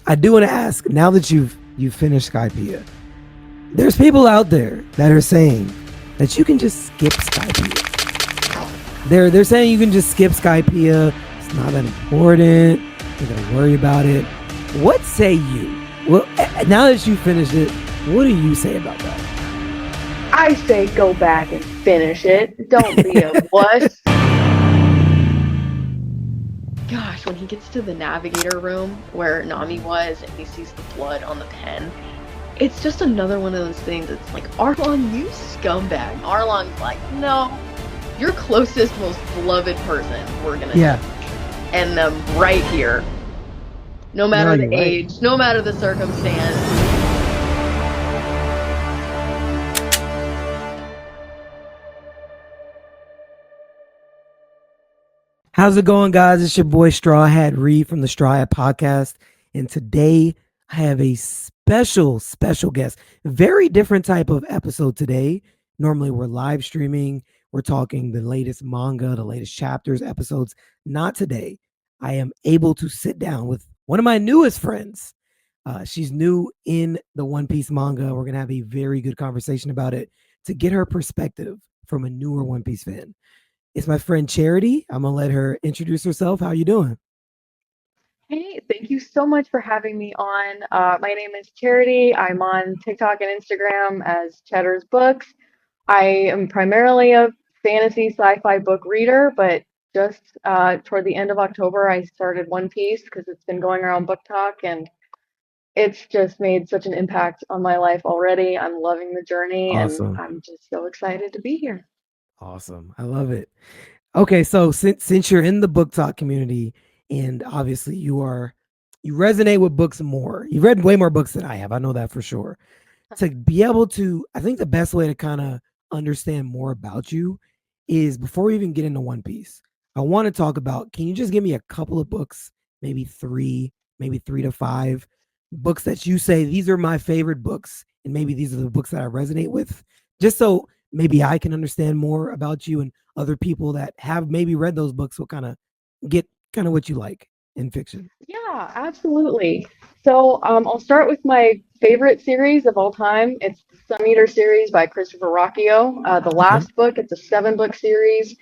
I do want to ask, now that you've finished Skypiea, there's people out there that are saying that you can just skip Skypiea. They're saying you can just skip Skypiea. It's not that important. You're gonna worry about it. What say you? Well, now that you finished it, what do you say about that? I say go back and finish it. Don't be a wuss. Gosh, when he gets to the navigator room where Nami was and he sees the blood on the pen, it's just another one of those things. It's like, Arlong, you scumbag. Arlong's like, no, your closest, most beloved person, we're gonna end them right here. No matter the age, no matter the circumstance. How's it going, guys? It's your boy Strawhat Reed from the Strawhat Podcast. And today I have a special guest. Very different type of episode today. Normally we're live streaming. We're talking the latest manga, the latest chapters, episodes. Not today. I am able to sit down with one of my newest friends. She's new in the One Piece manga. We're going to have a very good conversation about it to get her perspective from a newer One Piece fan. It's my friend Charity. I'm going to let her introduce herself. How are you doing? Hey, thank you so much for having me on. My name is Charity. I'm on TikTok and Instagram as Cheddars Books. I am primarily a fantasy sci-fi book reader, but just toward the end of October, I started One Piece because it's been going around Book Talk, and it's just made such an impact on my life already. I'm loving the journey, Awesome. And I'm just so excited to be here. Awesome. I love it. Okay, so since you're in the Book Talk community, and obviously you resonate with books more. You've read way more books than I have. I know that for sure. To be able to, I think the best way to kind of understand more about you is before we even get into One Piece, I want to talk about, can you just give me a couple of books, maybe three to five books that you say, these are my favorite books, and maybe these are the books that I resonate with, just so maybe I can understand more about you and other people that have maybe read those books will kind of get kind of what you like in fiction. Yeah, absolutely. So I'll start with my favorite series of all time. It's the Sun Eater series by Christopher Rocchio. The last book, it's a 7-book series.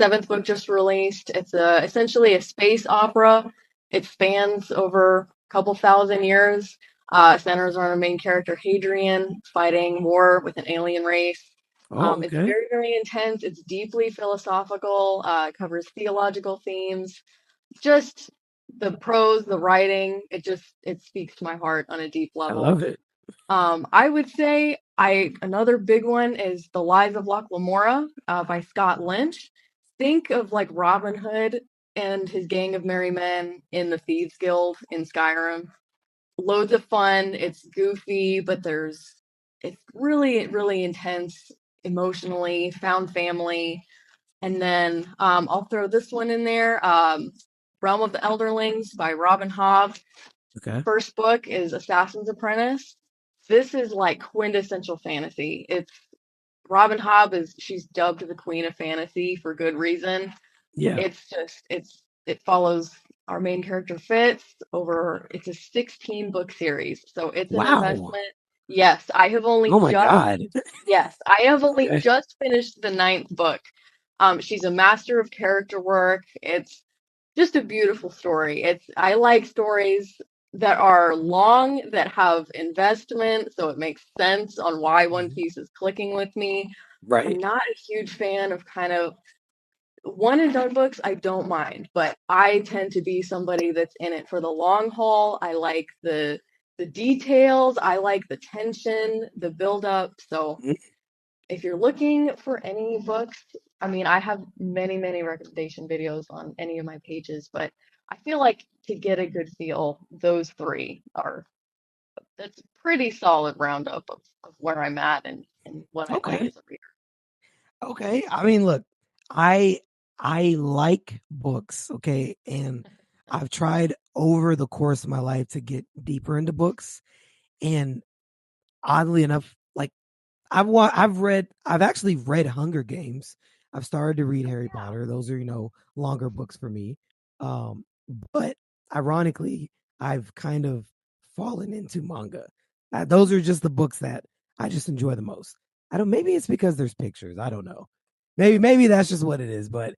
7th book just released. It's essentially a space opera. It spans over a couple thousand years. Centers on our main character, Hadrian, fighting war with an alien race. It's very, very intense. It's deeply philosophical, covers theological themes. Just the prose, the writing, it speaks to my heart on a deep level. I love it. I would say another big one is The Lies of Locke Lamora by Scott Lynch. Think of like Robin Hood and his gang of merry men in the Thieves Guild in Skyrim. Loads of fun. It's goofy, but it's really, really intense emotionally, found family. And then I'll throw this one in there. Realm of the Elderlings by Robin Hobb. Okay. First book is Assassin's Apprentice. This is like quintessential fantasy. It's Robin Hobb she's dubbed the Queen of Fantasy for good reason. Yeah. It follows our main character Fitz over. It's a 16-book series, so it's an investment. Yes, I have only. Oh my God. Yes, I have only just finished the 9th book. She's a master of character work. It's just a beautiful story. I like stories that are long, that have investment, so it makes sense on why One Piece is clicking with me. Right. I'm not a huge fan of kind of one and done books. I don't mind, but I tend to be somebody that's in it for the long haul. I like the details. I like the tension, the build up. So if you're looking for any books, I mean, I have many, many recommendation videos on any of my pages, but I feel like to get a good feel, those three that's a pretty solid roundup of where I'm at and what I like as a reader. Okay. I mean, look, I like books, okay? And I've tried over the course of my life to get deeper into books. And oddly enough, like I've actually read Hunger Games. I've started to read Harry Potter. Those are, longer books for me. But ironically, I've kind of fallen into manga. Those are just the books that I just enjoy the most. I don't. Maybe it's because there's pictures. I don't know. Maybe that's just what it is. But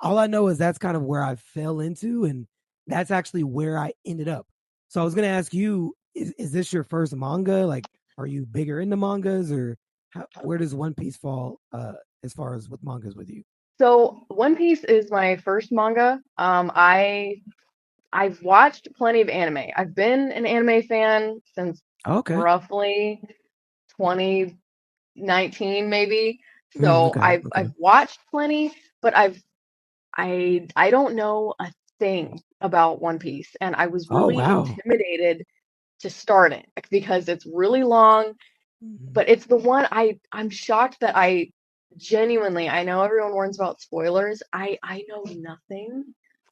all I know is that's kind of where I fell into, and that's actually where I ended up. So I was gonna ask you, is this your first manga? Like, are you bigger into mangas, or where does One Piece fall as far as with mangas with you? So One Piece is my first manga. I've watched plenty of anime. I've been an anime fan since Okay. roughly 2019, maybe. So Okay. I've watched plenty, but I don't know a thing about One Piece, and I was Oh really wow. intimidated to start it because it's really long, Mhm. but it's the one I'm shocked that I genuinely, I know everyone warns about spoilers. I know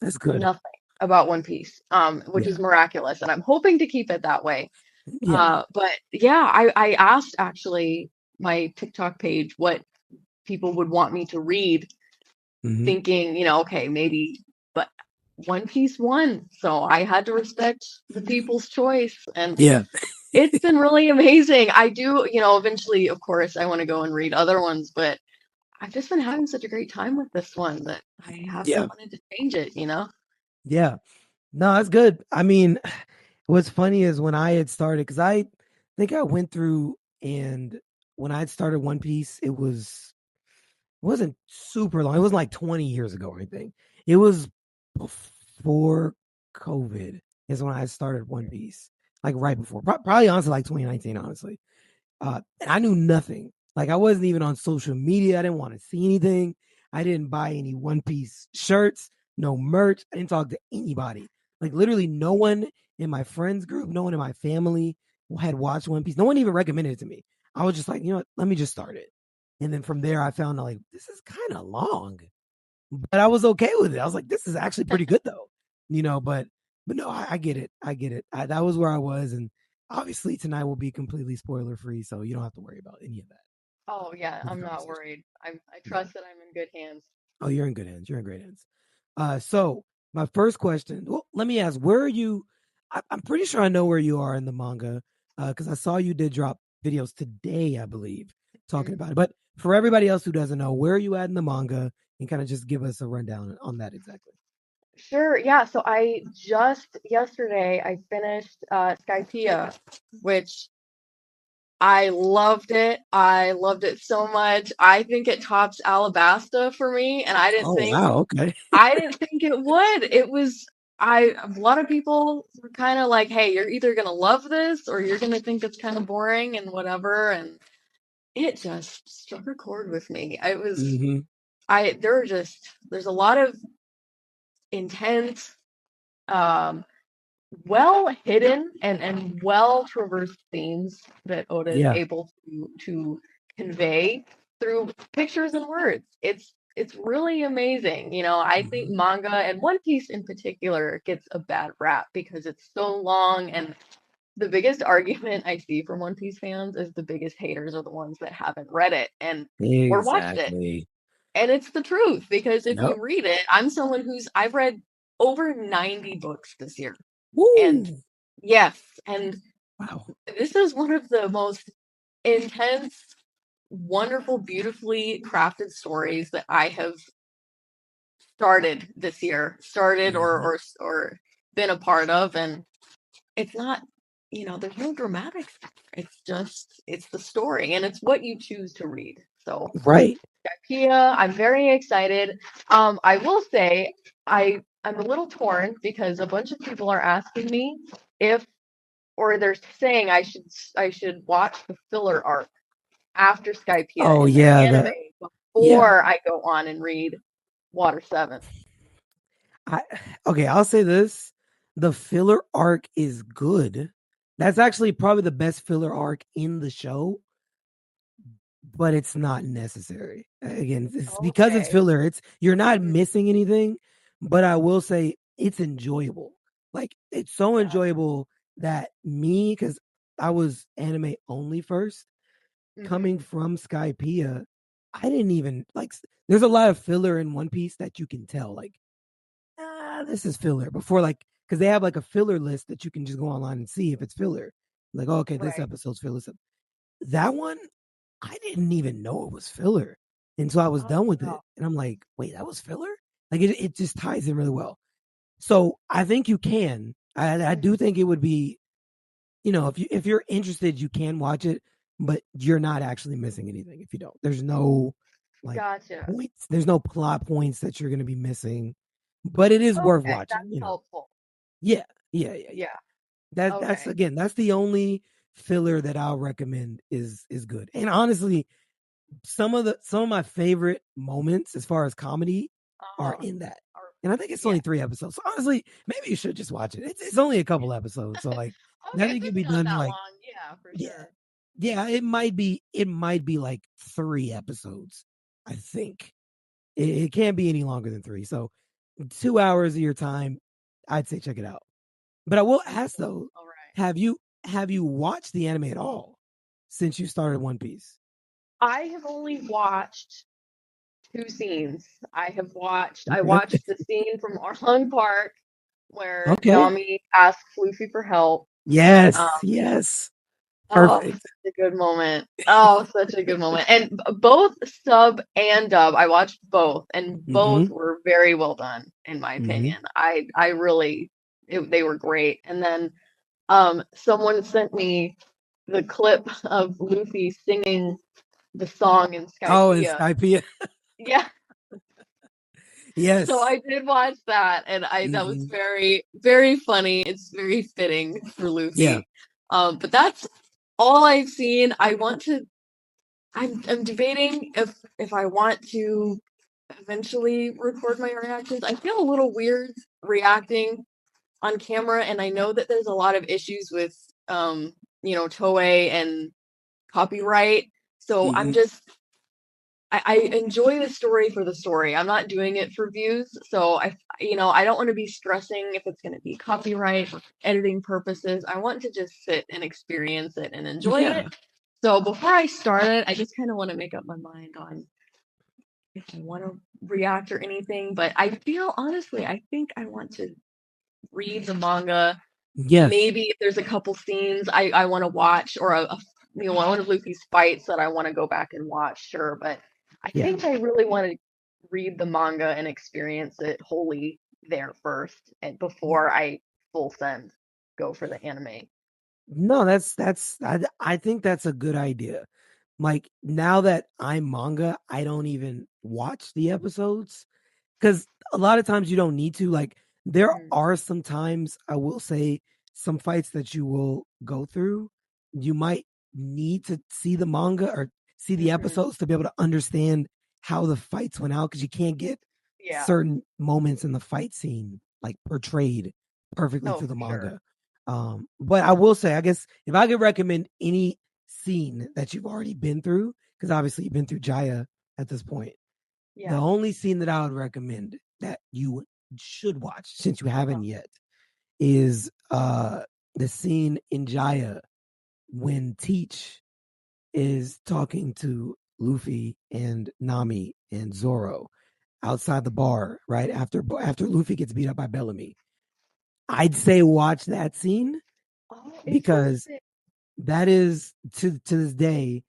That's good. nothing about One Piece, which Yeah. is miraculous, and I'm hoping to keep it that way. Yeah. But yeah, I asked actually my TikTok page what people would want me to read, Hmm. thinking, okay, maybe, but One Piece won, so I had to respect the people's choice, and Yeah. it's been really amazing. I do, eventually, of course, I want to go and read other ones, but I've just been having such a great time with this one that I haven't Yeah. wanted to change it. Yeah. No, that's good. I mean, what's funny is when I had started, because I think I went through and when I had started One Piece, it wasn't super long. It wasn't like 20 years ago or anything. It was before COVID is when I started One Piece. Like right before. Probably honestly like 2019, honestly. And I knew nothing. Like I wasn't even on social media. I didn't want to see anything. I didn't buy any One Piece shirts, no merch. I didn't talk to anybody. Like literally no one in my friends group, no one in my family had watched One Piece. No one even recommended it to me. I was just like, you know what? Let me just start it. And then from there, I found out like this is kind of long, but I was okay with it. I was like, this is actually pretty good though, but no, I get it. I get it. That was where I was, and obviously tonight will be completely spoiler free, so you don't have to worry about any of that Oh yeah, with the I'm not conversation. worried. I Yeah. trust that I'm in good hands. Oh, you're in good hands. You're in great hands. So my first question. Well, let me ask, where are you? I'm pretty sure I know where you are in the manga, because I saw you did drop videos today, I believe, talking about it. But for everybody else who doesn't know, where are you at in the manga, and kind of just give us a rundown on that exactly. Sure, yeah. So I just yesterday I finished Skypiea, which I loved it. I loved it so much. I think it tops Alabasta for me, and Oh wow, okay. I didn't think it would. It was a lot of people were kind of like, "Hey, you're either gonna love this or you're gonna think it's kind of boring and whatever." And it just struck a chord with me. It was Hmm. there's a lot of intense, um, well hidden and well traversed themes that Oda is Yeah. able to convey through pictures and words. It's really amazing. I think Hmm. manga and One Piece in particular gets a bad rap because it's so long, and the biggest argument I see from One Piece fans is the biggest haters are the ones that haven't read it and or watched it. Exactly. And it's the truth because if Yep. you read it, I've read over 90 books this year. And Woo. yes, and Wow. this is one of the most intense, wonderful, beautifully crafted stories that I have started this year, started Hmm. or been a part of, and it's not, there's no dramatics. It's the story, and it's what you choose to read. So, Right. Skypiea, I'm very excited. I will say I'm a little torn because a bunch of people are asking me if or they're saying I should watch the filler arc after Skypiea Oh in the yeah. anime Yeah. before I go on and read Water 7. I okay, I'll say this. The filler arc is good. That's actually probably the best filler arc in the show, but it's not necessary. Again, it's because it's Okay. filler. It's you're not Mhm. missing anything, but I will say it's enjoyable. Like it's so Got enjoyable that me, because I was anime only first, it. coming from Skypiea, I didn't even like. There's a lot of filler in One Piece that you can tell. Like, this is filler. Before, like, because they have like a filler list that you can just go online and see if it's filler. Like, oh, okay, this Right. episode's filler. That one, I didn't even know it was filler until I was Oh, done with wow. it, and I'm like, wait, that was filler? Like it just ties in really well. So I think you can. I do think it would be, if you're interested, you can watch it, but you're not actually missing anything if you don't. There's no like Gotcha. points. There's no plot points that you're going to be missing, but it is worth Okay, that's watching. helpful. Yeah, yeah, yeah, yeah. Yeah. That's Okay. again, that's the only filler that I'll recommend is good. And honestly, some of my favorite moments as far as comedy are Uh-huh. in that. Or, And I think it's yeah. only 3 episodes. So honestly, maybe you should just watch it. It's only a couple episodes. So like I Okay, think so it'd it's be not done in that like, long. Yeah, for yeah. sure. Yeah, it might be like 3 episodes, I think. It can't be any longer than three. So 2 hours of your time, I'd say check it out. But I will ask though, All right. have you watched the anime at all since you started One Piece? I have only watched two scenes. I Okay. watched the scene from Arlong Park where Okay. Nami asks Luffy for help. Um, Yes. Yes. oh, Perfect. such a good moment. Oh, such a good moment. And both sub and dub, I watched both, and Mm-hmm. both were very well done, in my Mm-hmm. opinion. I really, they were great. And then someone sent me the clip of Luffy singing the song in Oh, and Skypiea. Skypiea. Yeah, so Yes. I did watch that, and I that was Mm-hmm. very, very funny. It's very fitting for Yeah. Luffy. But that's all I've seen. I'm debating if I want to eventually record my reactions. I feel a little weird reacting on camera, and I know that there's a lot of issues with Toei and copyright. So Mm-hmm. I enjoy the story for the story. I'm not doing it for views. So I don't want to be stressing if it's going to be copyright or editing purposes. I want to just sit and experience it and enjoy Yeah. it. So before I start it, I just kind of want to make up my mind on if I want to react or anything. But honestly, I think I want to read the manga. Yes. Maybe if there's a couple scenes I want to watch, or one of Luffy's fights that I want to go back and watch, sure. But I Yeah. think I really want to read the manga and experience it wholly there first, and before I full send go for the anime. No, I think that's a good idea. Like now that I'm manga, I don't even watch the episodes because a lot of times you don't need to. Like there Mm-hmm. are some times I will say some fights that you will go through. You might need to see the manga or see the Mm-hmm. episodes to be able to understand how the fights went out because you can't get Yeah. certain moments in the fight scene like portrayed perfectly Oh, through the for sure. manga. But I will say, I guess if I could recommend any scene that you've already been through, because obviously you've been through Jaya at this point, the Yeah. only scene that I would recommend that you should watch since you haven't Uh, yet is the scene in Jaya when Teach is talking to Luffy and Nami and Zoro outside the bar right after Luffy gets beat up by Bellamy. I'd say watch that scene oh, because interesting. that is to this day,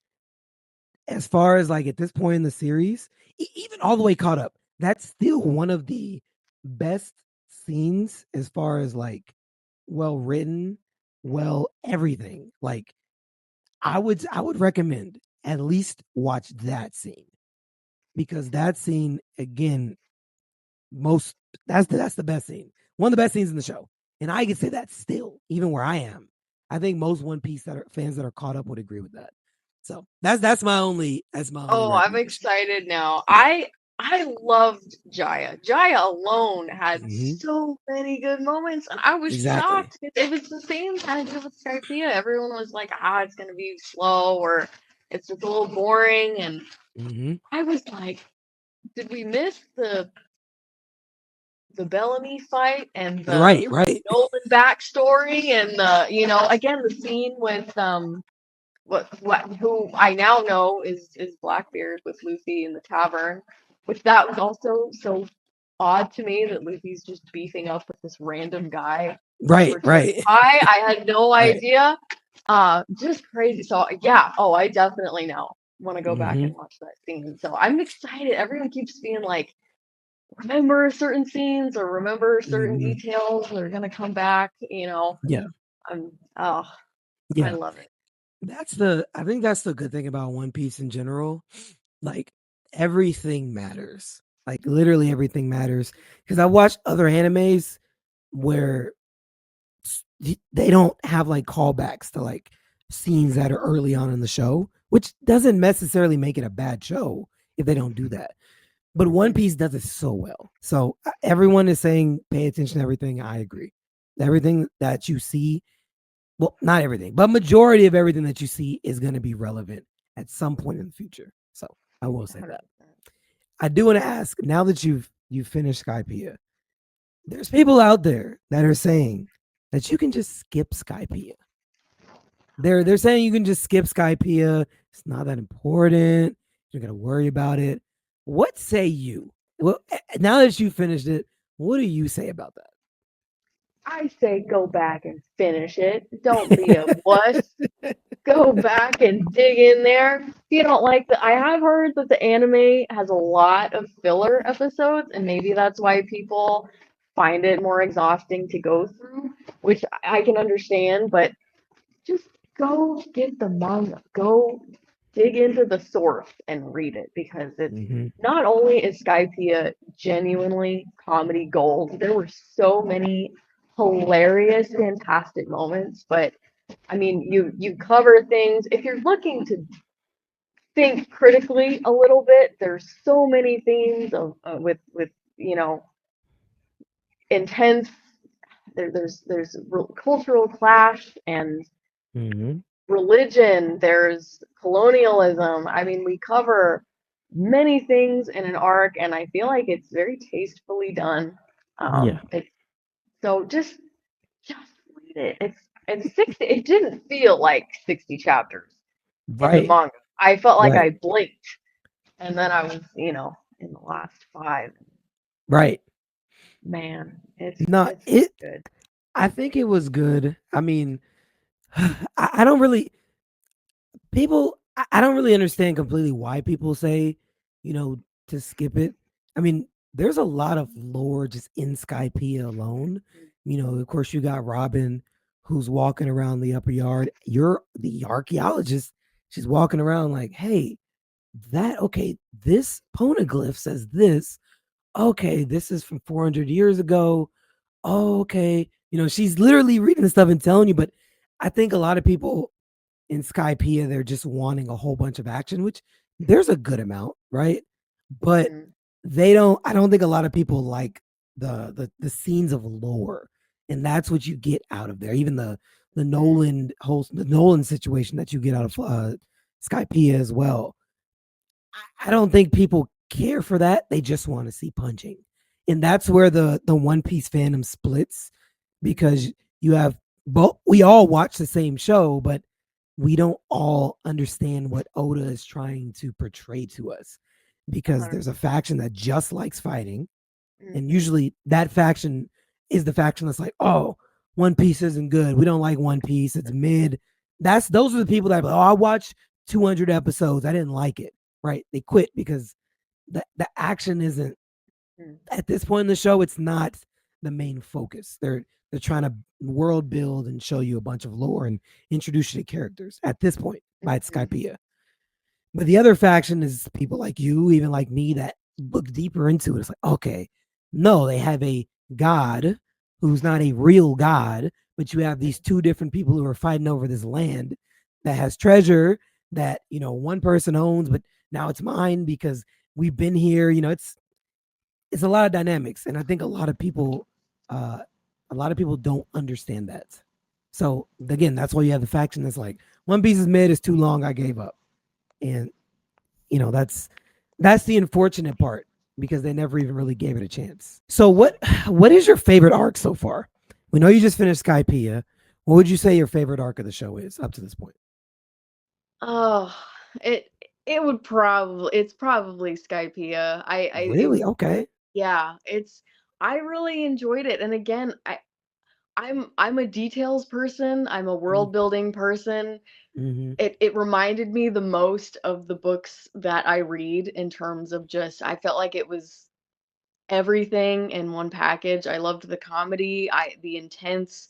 as far as like at this point in the series, even all the way caught up, that's still one of the best scenes as far as like well written, well everything. Like I would recommend at least watch that scene because that scene again, most that's the best scene. One of the best scenes in the show. And I can say that still, even where I am. I think most One Piece that are fans that are caught up would agree with that. So that's my only Oh, I'm recommendation. excited now. I loved Jaya. Jaya alone had Hmm. so many good moments, and I was Exactly. shocked. It was the same kind of deal with Skypiea. Everyone was like, it's gonna be slow or it's just a little boring, and Hmm. I was like, did we miss the Bellamy fight and the Right, right. Nolan backstory and again the scene with what who I now know is Blackbeard with Luffy in the tavern, which that was also so odd to me that Luffy's just beefing up with this random guy Right, over right. chicken pie. I had no Right. idea. Just crazy. So yeah, I definitely now want to go back Mm-hmm. and watch that scene. So I'm excited. Everyone keeps being like, remember certain scenes or remember certain Mm-hmm. details that are gonna come back. Yeah, Oh, I yeah. love it. I think that's the good thing about One Piece in general. Like everything matters. Like literally everything matters. Because I watched other animes where they don't have like callbacks to like scenes that are early on in the show, which doesn't necessarily make it a bad show if they don't do that. But One Piece does it so well. So everyone is saying pay attention to everything. I agree. Everything that you see, well, not everything, but majority of everything that you see is going to be relevant at some point in the future. So I will say that. 100%. I do want to ask now that you've finished Skypiea, there's people out there that are saying that you can just skip Skypiea. They're saying you can just skip Skypiea. It's not that important. You're gonna worry about it. What say you? Well, now that you finished it, what do you say about I say go back and finish it. Don't be a wuss. Go back and dig in there. If you don't like I have heard that the anime has a lot of filler episodes, and maybe that's why people find it more exhausting to go through, which I can understand, but just go get the manga. Go dig into the source and read it because it's that? not only is Skypiea genuinely comedy gold, there were so many hilarious, fantastic moments, but I mean, you cover things. If you're looking to think critically a little bit, there's so many themes of with you know intense. There's cultural clash and Mm-hmm. religion. There's colonialism. I mean, we cover many things in an arc, and I feel like it's very tastefully done. Yeah. It's so just read it. It's 60. It didn't feel like 60 chapters in the Right. manga. I felt like Right. I blinked, and then I was, in the last five. Right. Man, No, it's so it good. I think it was good. I mean, I don't really I don't really understand completely why people say, you know, to skip it. I mean, there's a lot of lore just in Skypiea alone. Of course you got Robin who's walking around the upper yard. You're the archaeologist. She's walking around like, hey, this poneglyph says this. Okay, this is from 400 years ago. Oh, okay. She's literally reading the stuff and telling you, but I think a lot of people in Skypiea, they're just wanting a whole bunch of action, which there's a good amount, right? But Mm-hmm. I don't think a lot of people like the scenes of lore. And that's what you get out of there. Even the Nolan situation that you get out of Skypiea as well. I don't think people care for that. They just want to see punching. And that's where the One Piece fandom splits because you have both we all watch the same show, but we don't all understand what Oda is trying to portray to us because there's a faction that just likes fighting. And Mm-hmm. usually that faction is the faction that's like, oh, One Piece isn't good. We don't like One Piece. It's mid. Those are the people that are like, oh, I watched 200 episodes. I didn't like it. Right? They quit because the action isn't at this point in the show. It's not the main focus. They're trying to world build and show you a bunch of lore and introduce you to characters at this point by Mm-hmm. Skypiea. But the other faction is people like you, even like me, that look deeper into it. It's like, okay, no, they have a god who's not a real god, but you have these two different people who are fighting over this land that has treasure that, one person owns, but now it's mine because we've been here. It's a lot of dynamics. And I think uh, a lot of people don't understand that. So again, that's why you have the faction that's like, One Piece is mid, is too long, I gave up. And that's the unfortunate part because they never even really gave it a chance. So what is your favorite arc so far? We know you just finished Skypiea. What would you say your favorite arc of the show is up to this point? Oh, it it's probably Skypiea. I Really? Okay. Yeah, I really enjoyed it. And again, I'm a details person. I'm a world building person. Mm-hmm. It reminded me the most of the books that I read in terms of just I felt like it was everything in one package. I loved the comedy, the intense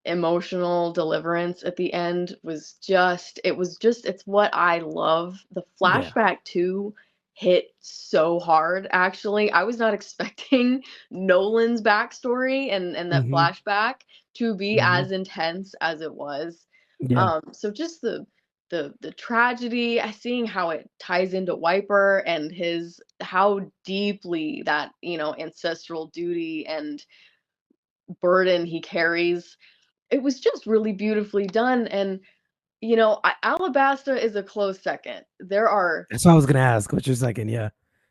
emotional deliverance at the end was just it's what I love. The Yeah. flashback too hit so hard actually. I was not expecting Nolan's backstory and that Mm-hmm. flashback to be Mm-hmm. as intense as it was. Yeah. So just the tragedy, seeing how it ties into Wiper and his how deeply that, ancestral duty and burden he carries, it was just really beautifully done. And Alabasta is a close second. There are That's what I was gonna ask. What's your second? Yeah.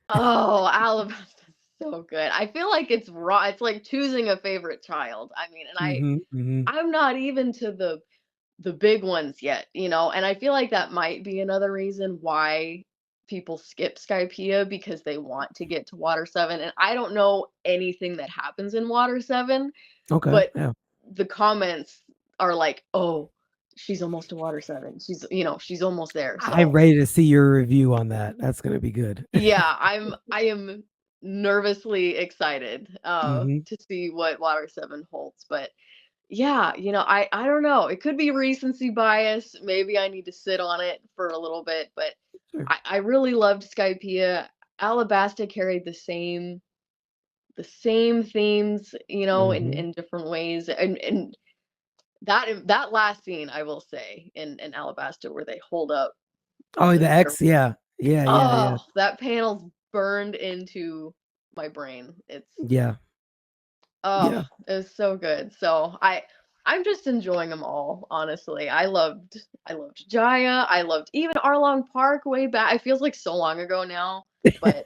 oh, Alabasta is so good. I feel like it's raw. It's like choosing a favorite child. I mean, and Mm-hmm. Mm-hmm. I'm not even to the big ones yet, and I feel like that might be another reason why people skip Skypiea because they want to get to Water 7. And I don't know anything that happens in Water 7, Okay. but Yeah. the comments are like, "Oh, she's almost to Water 7. She's almost there." I'm So, ready to see your review on that. That's gonna be good. yeah, I am nervously excited Mm-hmm. to see what Water 7 holds. But yeah, I don't know. It could be recency bias. Maybe I need to sit on it for a little bit, but Sure. I really loved Skypiea. Alabasta carried the same themes, in Mm-hmm. in different ways. And that last scene, I will say, in Alabasta where they hold up Oh, the the mirror. X. Yeah. Yeah. Yeah. Yeah. Oh, that panel's burned into my brain. Yeah. Oh, Yeah. it was so good. So I'm just enjoying them all, honestly. I loved Jaya. I loved even Arlong Park way back. It feels like so long ago now, but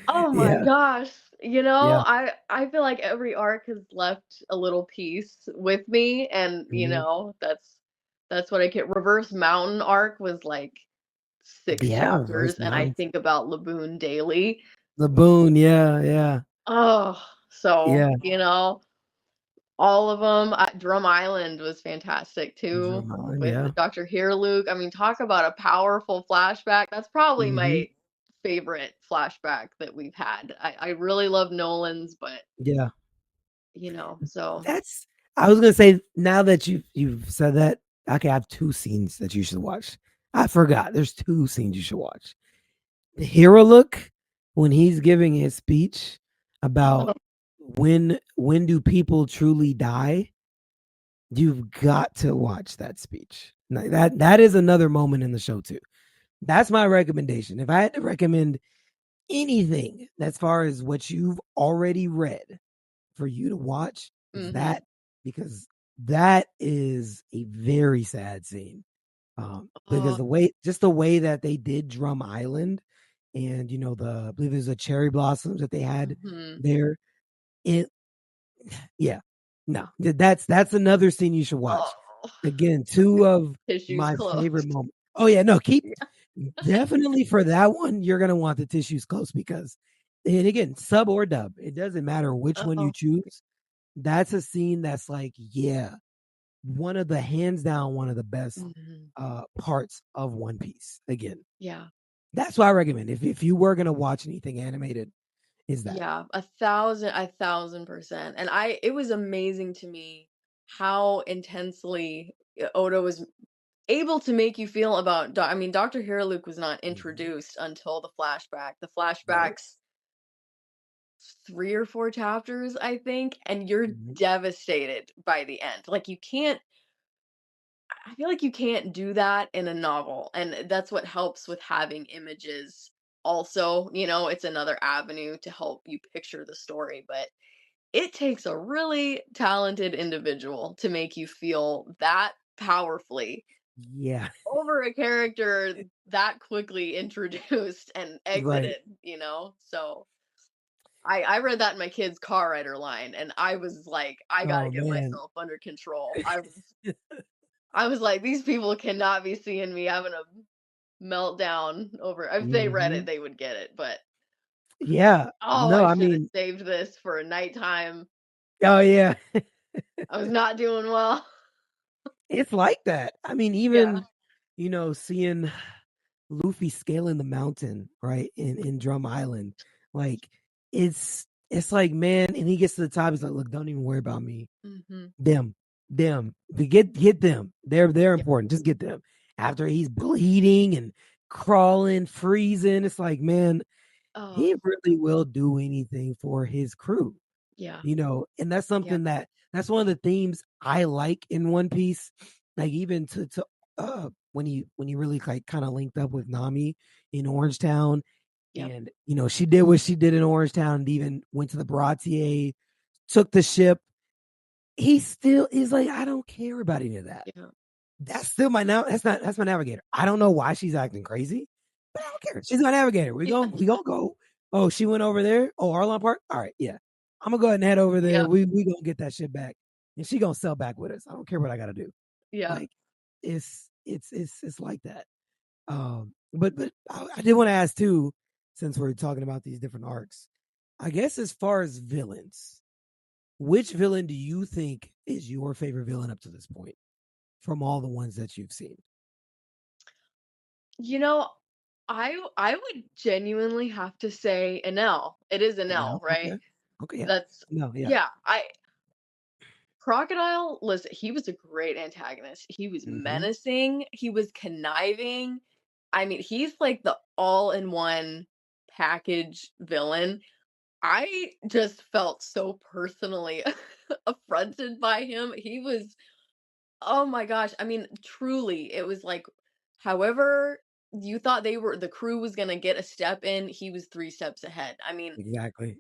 oh my Yeah. gosh. Yeah. I feel like every arc has left a little piece with me, and Mhm. that's what I get. Reverse Mountain arc was like 6 Yeah, versus chapters, and I mountains. think about Laboon daily. Laboon, yeah, yeah, Oh, so, yeah. all of them. Drum Island was fantastic too Drum Island, with yeah. Dr. Luke. I mean, talk about a powerful flashback. That's probably Mhm. my favorite flashback that we've had. I really love Nolan's, but Yeah. so That's I was gonna say now that you've said that, okay, I have 2 scenes that you should watch. I forgot. There's 2 scenes you should watch. The hero look when he's giving his speech about when do people truly die. You've got to watch that speech. That is another moment in the show too. That's my recommendation. If I had to recommend anything as far as what you've already read for you to watch, is mhm. that because that is a very sad scene. Because Oh, the way that they did Drum Island, and I believe there's a cherry blossoms that they had mhm. there. It Yeah. No, that's another scene you should watch. Oh, Again, 2 of tissues my favorite closed. moments. Oh yeah, no, keep Yeah. definitely for that one, you're gonna want the tissues close because, and again, sub or dub, it doesn't matter which one you Oh, choose. That's a scene that's like, yeah, hands down one of the best mhm. parts of One Piece. Again, Yeah. that's what I recommend. If you were gonna watch anything animated, is that. Yeah, 1,000%. And it was amazing to me how intensely Oda was able to make you feel about. I mean, Dr. Luke was not Mhm. introduced until the flashback. The Right. flashbacks, 3 or 4 chapters, I think, and you're Mhm. devastated by the end. Like you can't. I feel like you can't do that in a novel, and that's what helps with having images. Also, it's another avenue to help you picture the story, but it takes a really talented individual to make you feel that powerfully Yeah. over a character that quickly introduced and Right. exited, So I read that in my kid's car rider line, and I was like, I gotta Oh get man. myself under control. I was like, these people cannot be seeing me having a meltdown over. If they read it, Mhm. they would get it, but Yeah. Oh, No, I I should have mean, saved this for a nighttime. oh yeah. I was not doing well. It's like that. I mean, Yeah. even, seeing Luffy scaling the mountain, right, in Drum Island, like it's like, man, and he gets to the top, he's like, look, don't even worry about me. Mm-hmm. Them, get them. They're Yeah. important. Just get them. After he's bleeding and crawling, freezing, it's like, man, Oh, he really will do anything for his crew. yeah. And that's Yeah. something that's one of the themes I like in One Piece. Like, even to when he really like kind of linked up with Nami in Orangetown, Yep. and she did what she did in Orangetown, and even went to the Baratier, took the ship. He still is like, I don't care about any of that. Yeah. That's still that's my navigator. I don't know why she's acting crazy, but I don't care. She's my navigator. We gonna go. Oh, she went over there. Oh, Arlon Park. All right, yeah. I'm gonna go ahead and head over there. Yeah. We gonna get that shit back, and she gonna sell back with us. I don't care what I gotta do. Yeah. Like, it's like that. But I did want to ask too, since we're talking about these different arcs. I guess as far as villains, which villain do you think is your favorite villain up to this point from all the ones that you've seen? You know, I would genuinely have to say Enel. It is Yeah. Enel, right? Okay. Okay. Yeah. That's No. Yeah. yeah. I Crocodile, listen, he was a great antagonist. He was Mm-hmm. menacing, he was conniving. I mean, he's like the all-in-one package villain. I just felt so personally affronted by him. He was, oh my gosh, I mean, truly, it was like, however you thought the crew was gonna get a step in, he was 3 steps ahead. I mean, Exactly.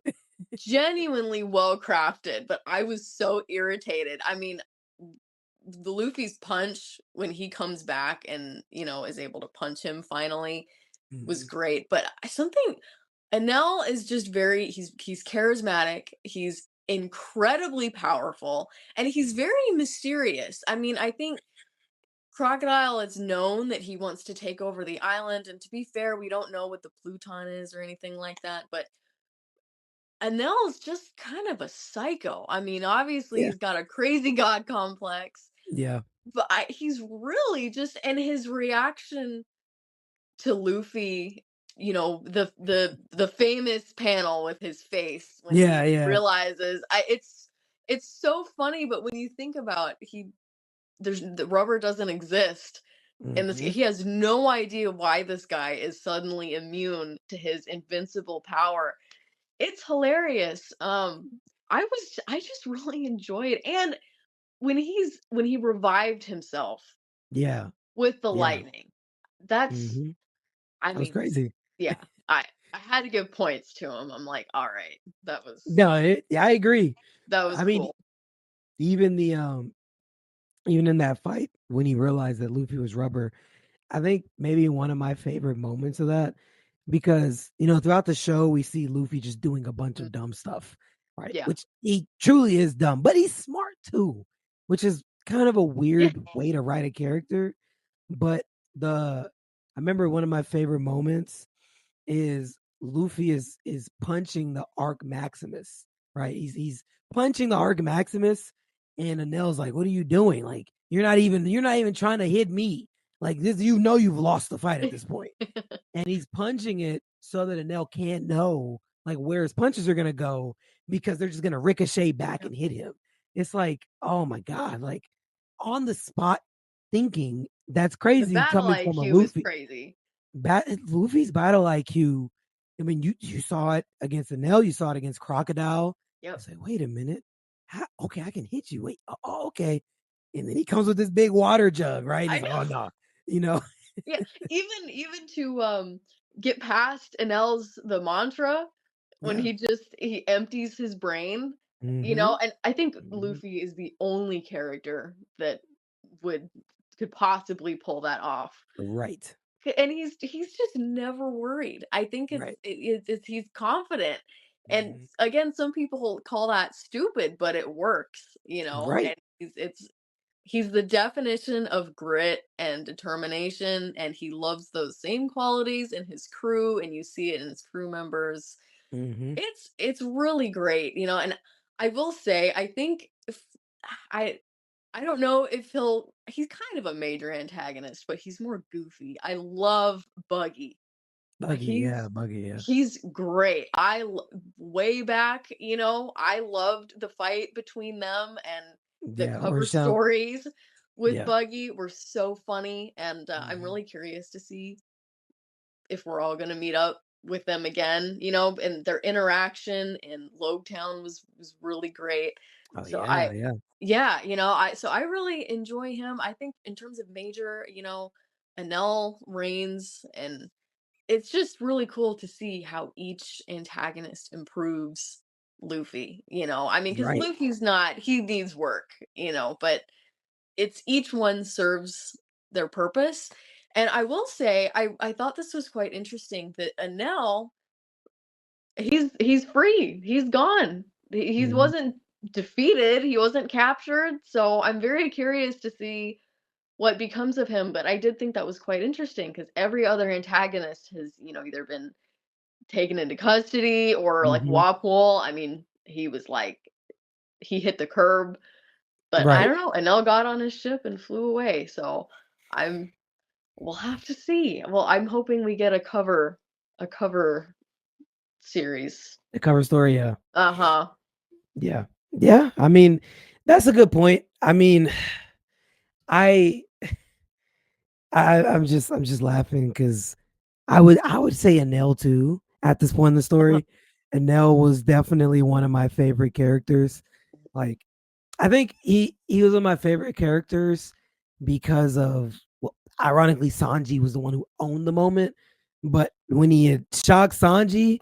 genuinely well crafted, but I was so irritated. I mean, the Luffy's punch when he comes back and, is able to punch him finally was Mm-hmm. great. But something Enel is just very he's charismatic, he's incredibly powerful, and he's very mysterious. I mean, I think Crocodile is known that he wants to take over the island, and to be fair, we don't know what the Pluton is or anything like that, but Anel's just kind of a psycho. I mean, obviously Yeah. he's got a crazy god complex, Yeah. but he's really just and his reaction to Luffy, the famous panel with his face when Yeah. he Yeah. realizes it's so funny, but when you think about the rubber doesn't exist in this, Mm-hmm. he has no idea why this guy is suddenly immune to his invincible power. It's hilarious. I just really enjoyed, and when he revived himself Yeah. with the Yeah. lightning, that's Mm-hmm. I That was mean, crazy. yeah, I had to give points to him. I'm like, all right, No. Yeah. I agree. that was I mean, cool. even even in that fight when he realized that Luffy was rubber, I think maybe one of my favorite moments of that, because throughout the show we see Luffy just doing a bunch Mm, of dumb stuff, right? yeah, Which he truly is dumb, but he's smart too, which is kind of a yeah, weird way to write a character. But I remember one of my favorite moments is Luffy is punching the Arc Maximus, right? He's punching the Arc Maximus, and Anel's like, "What are you doing? Like, you're not even trying to hit me. Like this, you've lost the fight at this point." And he's punching it so that Anel can't know like where his punches are gonna go, because they're just gonna ricochet back yeah. and hit him. It's like, oh my god, like on the spot thinking. That's The crazy battle coming from a IQ is Luffy. crazy. Luffy's battle IQ. I mean, you saw it against Enel, you saw it against Crocodile. Yep, It's like, wait a minute. Okay, I can hit you. Wait, okay. And then he comes with this big water jug, right? And I he's know. like, oh no, you know. Yeah, even to get past Enel's the mantra when Yeah. he empties his brain, Mm-hmm. and I think Mm-hmm. Luffy is the only character that would could possibly pull that off. Right. And he's just never worried. I think Right. it's he's confident. And Mm-hmm. again, some people call that stupid, but it works, Right. and he's the definition of grit and determination, and he loves those same qualities in his crew, and you see it in his crew members. Mm-hmm. It's really great, and I will say I think if I I don't know if he's kind of a major antagonist, but he's more goofy. I love Buggy. He's Buggy, yeah. he's great. Way back, I loved the fight between them, and the Yeah, cover Orange Town. stories with Yeah. Buggy were so funny, and I'm Hmm. really curious to see if we're all gonna meet up with them again, and their interaction in Logtown was really great. Oh So yeah, I yeah. yeah, I really enjoy him. I think in terms of major, Anel reigns, and it's just really cool to see how each antagonist improves Luffy, I mean, because Right. Luffy's not, he needs work, but it's each one serves their purpose. And I will say, I thought this was quite interesting that Anel, he's free. He's gone. He Hmm. wasn't defeated. He wasn't captured. So I'm very curious to see what becomes of him. But I did think that was quite interesting because every other antagonist has, either been taken into custody or like Hmm. Wapol. I mean, he was like he hit the curb. But I Right. don't know, Enel got on his ship and flew away, so I'm we'll have to see. Well, I'm hoping we get a cover series. The cover story, yeah. Uh-huh. Yeah. Yeah. I mean, that's a good point. I mean, I I'm just laughing because I would say Anel too at this point in the Uh-huh. story. Anel was definitely one of my favorite characters. Like I think he was one of my favorite characters because of well, ironically Sanji was the one who owned the moment, but when he had shocked Sanji,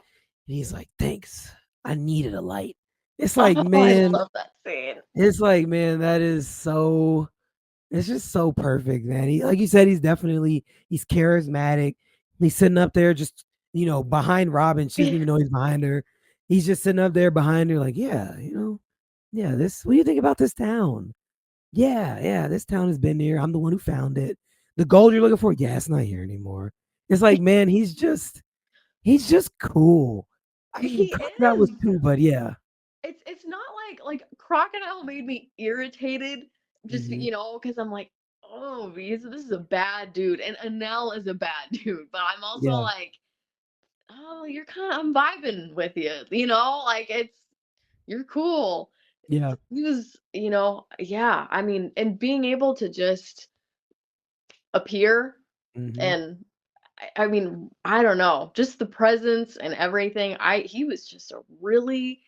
he's like, "Thanks, I needed a light." It's like, Oh, I man, love that scene. it's like, man, that is so it's just so perfect, man. He, like you said, he's charismatic. He's sitting up there just behind Robin. She doesn't even know he's behind her. He's just sitting up there behind her, like, yeah, yeah. This. What do you think about this town? Yeah, yeah. This town has been here. I'm the one who found it. The gold you're looking for, yeah, it's not here anymore. It's like, man, he's just cool. I mean, He Crocodile was is. too, but yeah. It's not like Crocodile made me irritated just, Hmm. because I'm like, "Oh, this is a bad dude." And Enel is a bad dude, but I'm also Yeah, like, "Oh, I'm vibing with you." Like you're cool. yeah. He was, yeah, I mean, and being able to just appear Hmm. and I mean, I don't know, just the presence and everything. He was just a really,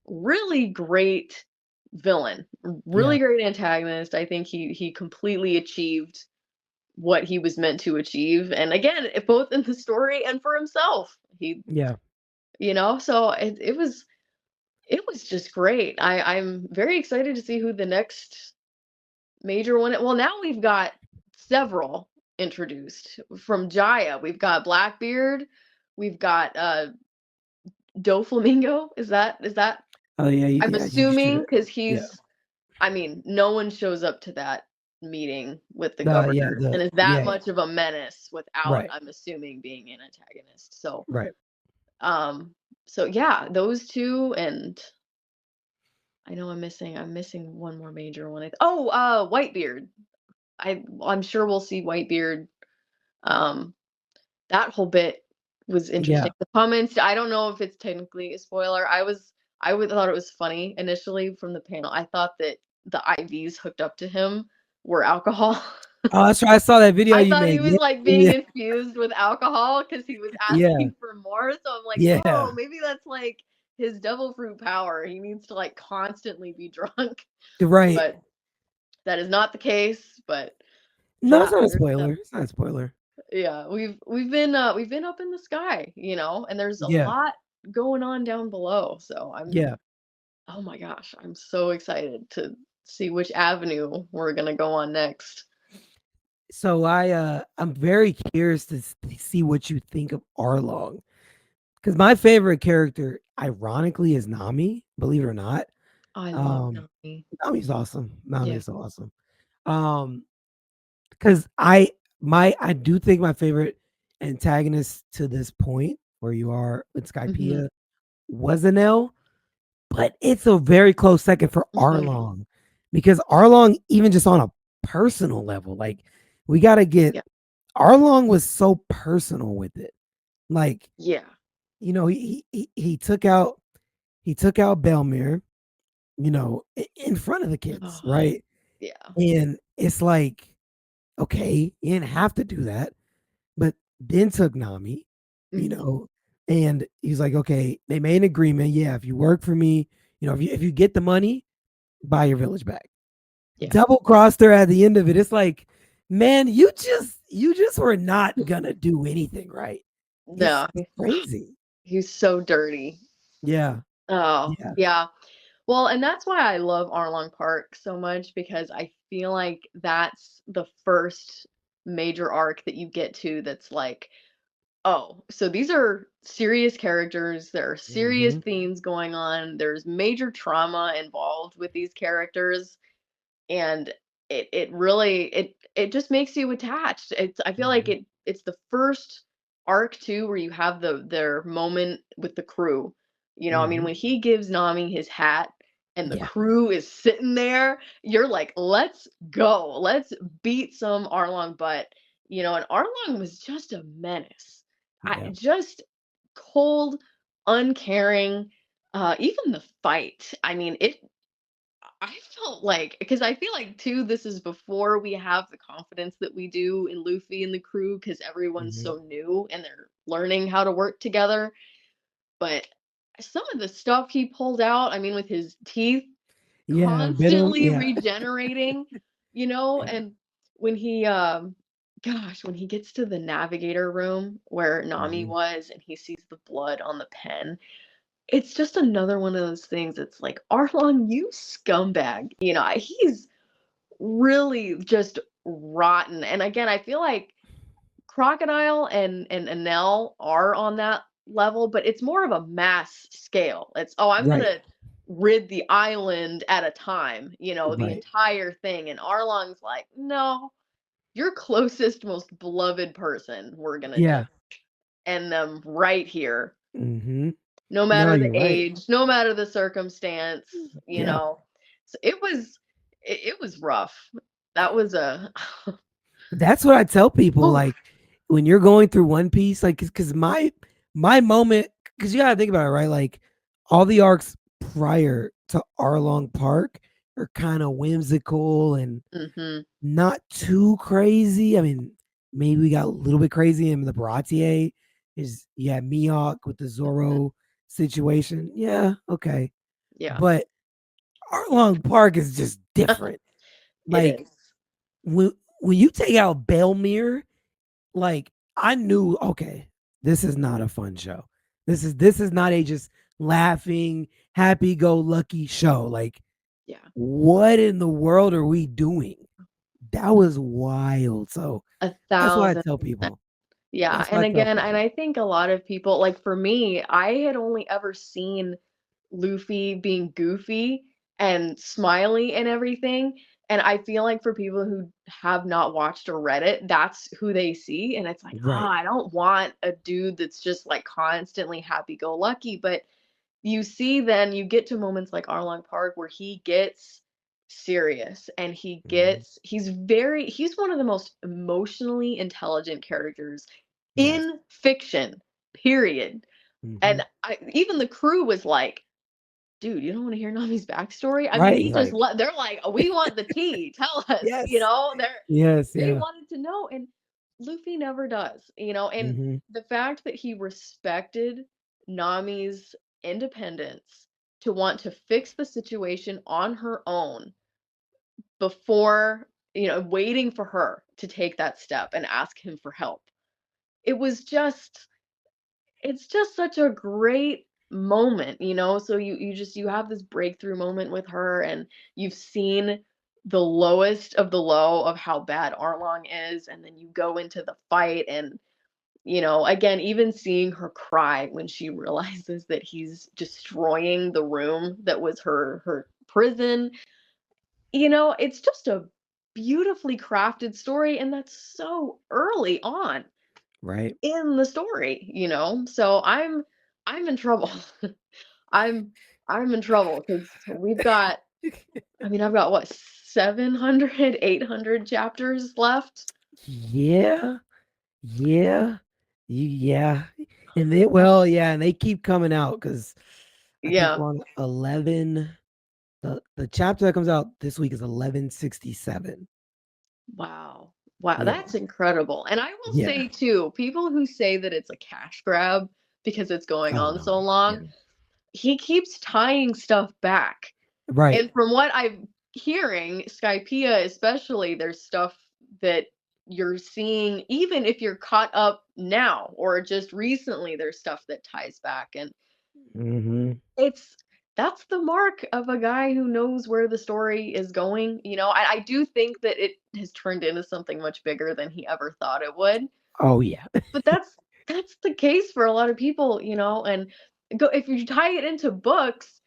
really great villain, Yeah, really great antagonist. I think he completely achieved what he was meant to achieve. And again, both in the story and for himself. yeah. So it was just great. I'm very excited to see who the next major one. Well, now we've got several introduced from Jaya. We've got Blackbeard. We've got Doflamingo. Is that? Oh yeah, I'm yeah. You assuming should. because Yeah. he's. I mean, no one shows up to that meeting with the Yeah, governor and is that yeah, much of a menace without, right, I'm assuming, being an antagonist. So, right. um, so yeah, those two, and I know I'm missing one more major one. Whitebeard. I'm sure we'll see Whitebeard. Um, that whole bit was Yeah. interesting. The comments, I don't know if it's technically a spoiler. I would thought it was funny initially from the panel. I thought that the IVs hooked up to him were alcohol. Oh, that's right. I saw that video I you thought he made. was Yeah, like being yeah, infused with alcohol because he was yeah, asking for more. So I'm like, oh, yeah. maybe that's like his devil fruit power. He needs to like constantly be drunk. Right. But that is not the case. But No, it's yeah, not a there's spoiler. It's not a spoiler. yeah, we've been up in the sky, and there's a Yeah, lot going on down below. So yeah. oh my gosh, I'm so excited to see which avenue we're gonna go on next. So I'm very curious to see what you think of Arlong because my favorite character, ironically, is Nami. Believe it or not, I love um, Nami. Nami's awesome. Nami Yeah. is so awesome. Um, because I do think my favorite antagonist to this point, where you are with Hmm. Skypiea, was an L, but it's a very close second for Mhm. Arlong, because Arlong, even just on a personal level, like we got to get Yeah. Arlong was so personal with it. Like, Yeah. you know, he took out Belmere, you know, in front of the kids, Oh, right? yeah. And it's like, okay, you didn't have to do that, but then took Nami, you Mhm. know, and he's like, okay, they made an agreement. Yeah, if you work for me, you know, if you get the money, buy your village back. Yeah. Double crossed her at the end of it. It's like, man, you just were not gonna do anything right. No, It's crazy. he's so dirty. Yeah. Oh, Yeah. yeah. Well, and that's why I love Arlong Park so much, because I feel like that's the first major arc that you get to that's like, oh, so these are serious characters. There are serious Hmm. themes going on. There's major trauma involved with these characters, and it really it just makes you attached. It's I feel like Hmm. it's the first arc too where you have their moment with the crew. You know, I mean, Hmm. when he gives Nami his hat and the Yeah. crew is sitting there, you're like, let's go, let's beat some Arlong butt. You know, and Arlong was just a menace. I Yeah. just cold, uncaring. Even the fight. I mean, I felt like, because I feel like too, this is before we have the confidence that we do in Luffy and the crew, because everyone's Hmm. so new and they're learning how to work together. But some of the stuff he pulled out, I mean, with his teeth Yeah. Bit of constantly yeah. regenerating, Yeah. and when he gosh, when he gets to the navigator room where Nami Hmm. was and he sees the blood on the pen, it's just another one of those things. It's like, Arlong, you scumbag. He's really just rotten. And again, I feel like Crocodile and Enel are on that level, but it's more of a mass scale. It's, oh, I'm Right. gonna rid the island at a time, the Right. entire thing. And Arlong's like, no, your closest, most beloved person, we're gonna Yeah. just end them right here, Hmm. no No, matter the you're right. age, no matter the circumstance, you Yeah. know. So it was rough. That was a That's what I tell people. oh, Like when you're going through One Piece, like because my moment, because you gotta think about it, right? Like all the arcs prior to Arlong Park are kind of whimsical and mhm, not too crazy. I mean, maybe we got a little bit crazy in the Baratier. Is yeah, Mihawk with the mhm. Zoro situation. Yeah, okay. Yeah. But Arlong Park is just different. It Like is. when when you take out Belmere, like I knew, okay, this is not a fun show. This is not a just laughing, happy go lucky show. Like, Yeah. what in the world are we doing? That was wild. So A that's why I thousand tell percent. people. Yeah. That's why And I tell again, and people. I think a lot of people, like for me, I had only ever seen Luffy being goofy and smiley and everything. And I feel like for people who have not watched or read it, that's who they see. And it's like, oh, Right. I don't want a dude that's just like constantly happy go lucky. But you see, then you get to moments like Arlong Park where he gets serious and Mhm. he's one of the most emotionally intelligent characters Yes. in fiction, period. Hmm. And even the crew was like, dude, you don't want to hear Nami's backstory? I mean, Right. he just Like, they're like, we want the tea. Tell us, yes. Yes. they Yeah. wanted to know, and Luffy never does, and Hmm. the fact that he respected Nami's independence to want to fix the situation on her own before, waiting for her to take that step and ask him for help. It was just it's just such a great moment, so you have this breakthrough moment with her, and you've seen the lowest of the low of how bad Arlong is, and then you go into the fight, and again, even seeing her cry when she realizes that he's destroying the room that was her prison. It's just a beautifully crafted story, and that's so early on Right. in the story, so I'm in trouble. I'm I'm in trouble because we've got, I mean, I've got what, 700, 800 chapters left. Yeah, yeah, yeah. And they, well, yeah, and they keep coming out because I think Yeah. we're on 11. The chapter that comes out this week is 1167. Wow. Wow, Yeah, that's incredible. And I will yeah. say too, people who say that it's a cash grab because it's going Oh on no. so Yeah. long, he keeps tying stuff back. Right. And from what I'm hearing, Skypiea especially, there's stuff that you're seeing even if you're caught up now or just recently, there's stuff that ties back. And Mm-hmm. it's that's the mark of a guy who knows where the story is going. I do think that it has turned into something much bigger than he ever thought it would. Oh yeah. But that's the case for a lot of people, and if you tie it into books,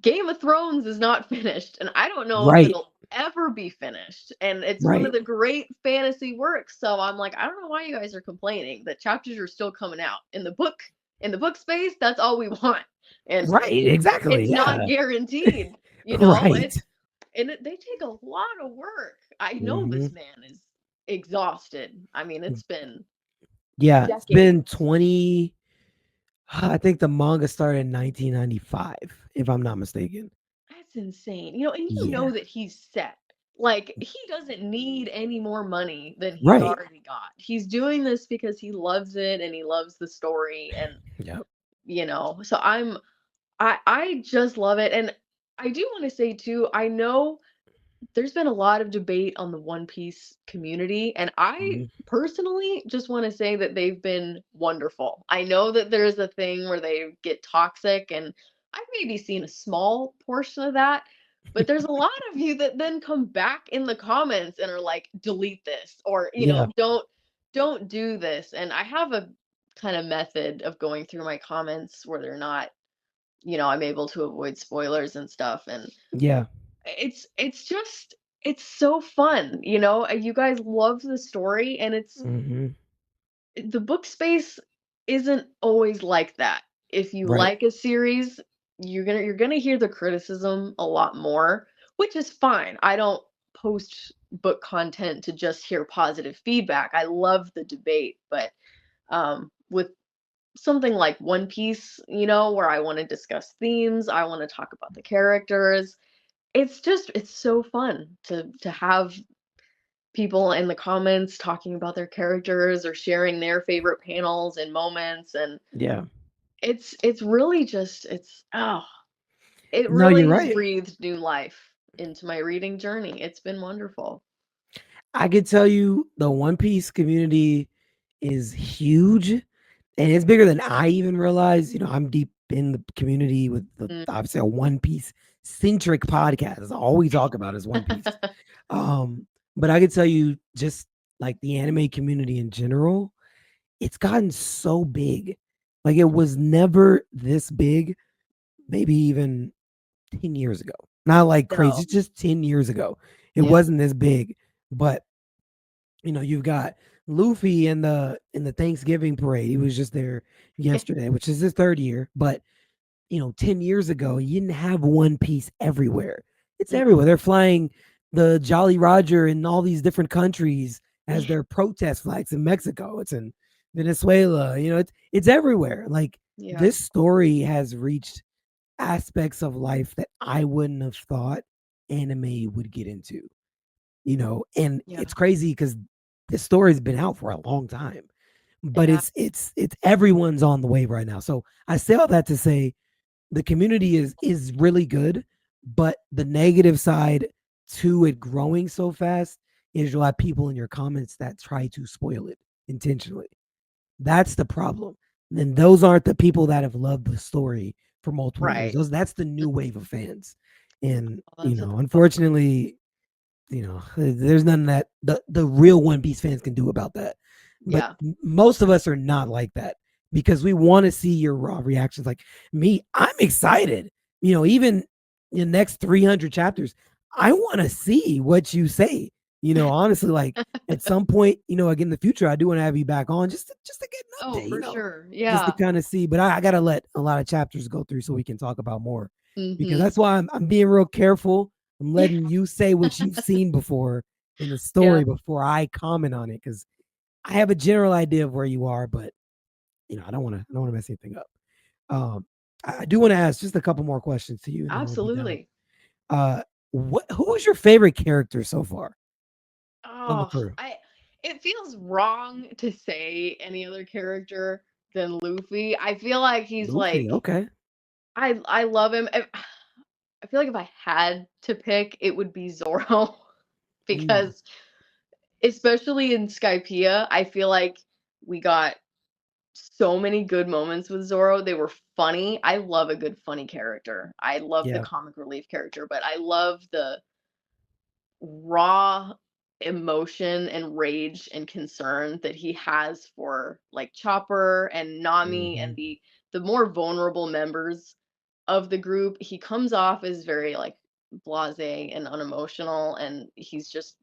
Game of Thrones is not finished, and I don't know if Right. it'll ever be finished. And it's one of Right. the great fantasy works. So I'm like, I don't know why you guys are complaining that chapters are still coming out. In the book space, that's all we want. And Right. Exactly. it's Yeah. not guaranteed, Right. they take a lot of work. I know Mm-hmm. this man is exhausted. I mean, it's been Yeah. It's decades. been 20. I think the manga started in 1995, if I'm not mistaken. That's insane. And Yeah. that he's set. Like, he doesn't need any more money than he's Right. already got. He's doing this because he loves it and he loves the story. And, Yep. so I just love it. And I do want to say too, I know there's been a lot of debate on the One Piece community, and I Mm-hmm. personally just want to say that they've been wonderful. I know that there's a thing where they get toxic, and I've maybe seen a small portion of that, but there's a lot of you that then come back in the comments and are like, delete this, or Yeah. don't do this. And I have a kind of method of going through my comments where they're not, I'm able to avoid spoilers and stuff. And Yeah. it's so fun. You guys love the story, and Mm-hmm. the book space isn't always like that. If you Right. like a series, you're gonna hear the criticism a lot more, which is fine. I don't post book content to just hear positive feedback. I love the debate. But with something like One Piece, where I want to discuss themes, I want to talk about the characters, it's so fun to have people in the comments talking about their characters or sharing their favorite panels and moments. And Yeah. it's really just it No, you're really has right. breathed new life into my reading journey. It's been wonderful. I could tell you the One Piece community is huge, and it's bigger than I even realized. I'm deep in the community with Mm. obviously a One Piece centric podcast. That's all we talk about is One Piece. But I could tell you, just like the anime community in general, it's gotten so big. Like, it was never this big, maybe even 10 years ago. Not like crazy, No. just 10 years ago. It Yeah. wasn't this big. But you've got Luffy in the Thanksgiving parade. He was just there yesterday, which is his third year. But 10 years ago, you didn't have One Piece everywhere. It's everywhere. They're flying the Jolly Roger in all these different countries as their protest flags in Mexico. It's in Venezuela. It's everywhere. Like, Yeah. this story has reached aspects of life that I wouldn't have thought anime would get into. And Yeah. it's crazy because this story's been out for a long time. But Yeah. it's everyone's on the wave right now. So I say all that to say the community is really good, but the negative side to it growing so fast is you'll have people in your comments that try to spoil it intentionally. That's the problem. And those aren't the people that have loved the story for multiple years. Right. That's the new wave of fans. And Well, that's a tough one. unfortunately, there's nothing that the real One Piece fans can do about that. But Yeah. most of us are not like that because we want to see your raw reactions. Like me, I'm excited. Even the next 300 chapters, I want to see what you say. Honestly, like at some point, again in the future, I do want to have you back on just to get an Oh, update, for sure. just to Yeah. kind of see. But I got to let a lot of chapters go through so we can talk about more, because Mm-hmm. that's why I'm being real careful. I'm letting you say what you've seen before in the story before I comment on it, because I have a general idea of where you are, but I don't want to mess anything up. I do want to ask just a couple more questions to you, and then we'll be done. Absolutely. Who was your favorite character so far on the Oh, crew? it feels wrong to say any other character than Luffy. I feel like he's Luffy, like okay. I love him. I feel like if I had to pick, it would be Zoro because especially in Skypiea, I feel like we got so many good moments with Zoro. They were funny. I love a good funny character. I love the Yeah. comic relief character, but I love the raw emotion and rage and concern that he has for like Chopper and Nami and the more vulnerable members of the group. He comes off as very like blasé and unemotional, and he's just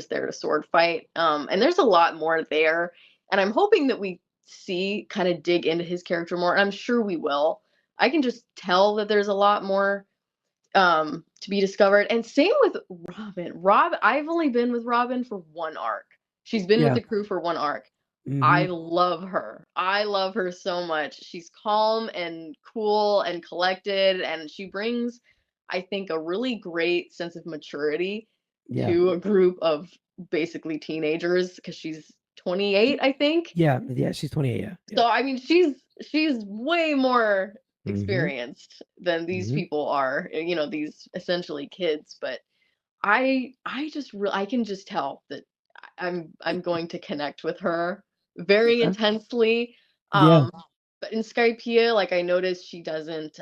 there to sword fight. And there's a lot more there, and I'm hoping that we see kind of dig into his character more, and I'm sure we will. I can just tell that there's a lot more to be discovered. And same with Robin. I've only been with Robin for one arc. She's been with Yeah. the crew for one arc. I love her. I love her so much. She's calm and cool and collected, and she brings, I think, a really great sense of maturity Yeah. to a group of basically teenagers because she's 28, I think. Yeah. Yeah. She's 28. Yeah. So I mean, she's way more Mm-hmm. experienced than these Mm-hmm. people are. These essentially kids. But I can just tell that I'm going to connect with her very Okay. intensely. Yeah. But in Skypiea, like I noticed she doesn't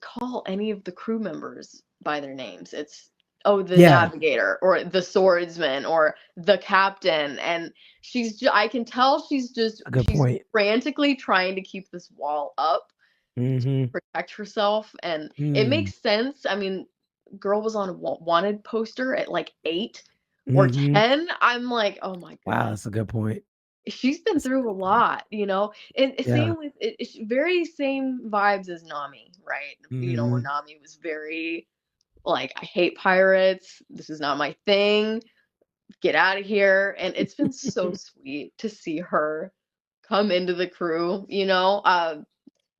call any of the crew members by their names. It's the Yeah. navigator or the swordsman or the captain, and I can tell she's A good she's point. frantically trying to keep this wall up Mm-hmm. to protect herself, and it makes sense. I mean, girl was on a wanted poster at like 8 or Mm-hmm. 10. I'm like, oh my Wow, god, that's a good point. she's been That's a through a good point. lot. And Yeah. same with it's very same vibes as Nami, right? Where Mm-hmm. Nami was very like, I hate pirates. This is not my thing. Get out of here. And it's been so sweet to see her come into the crew.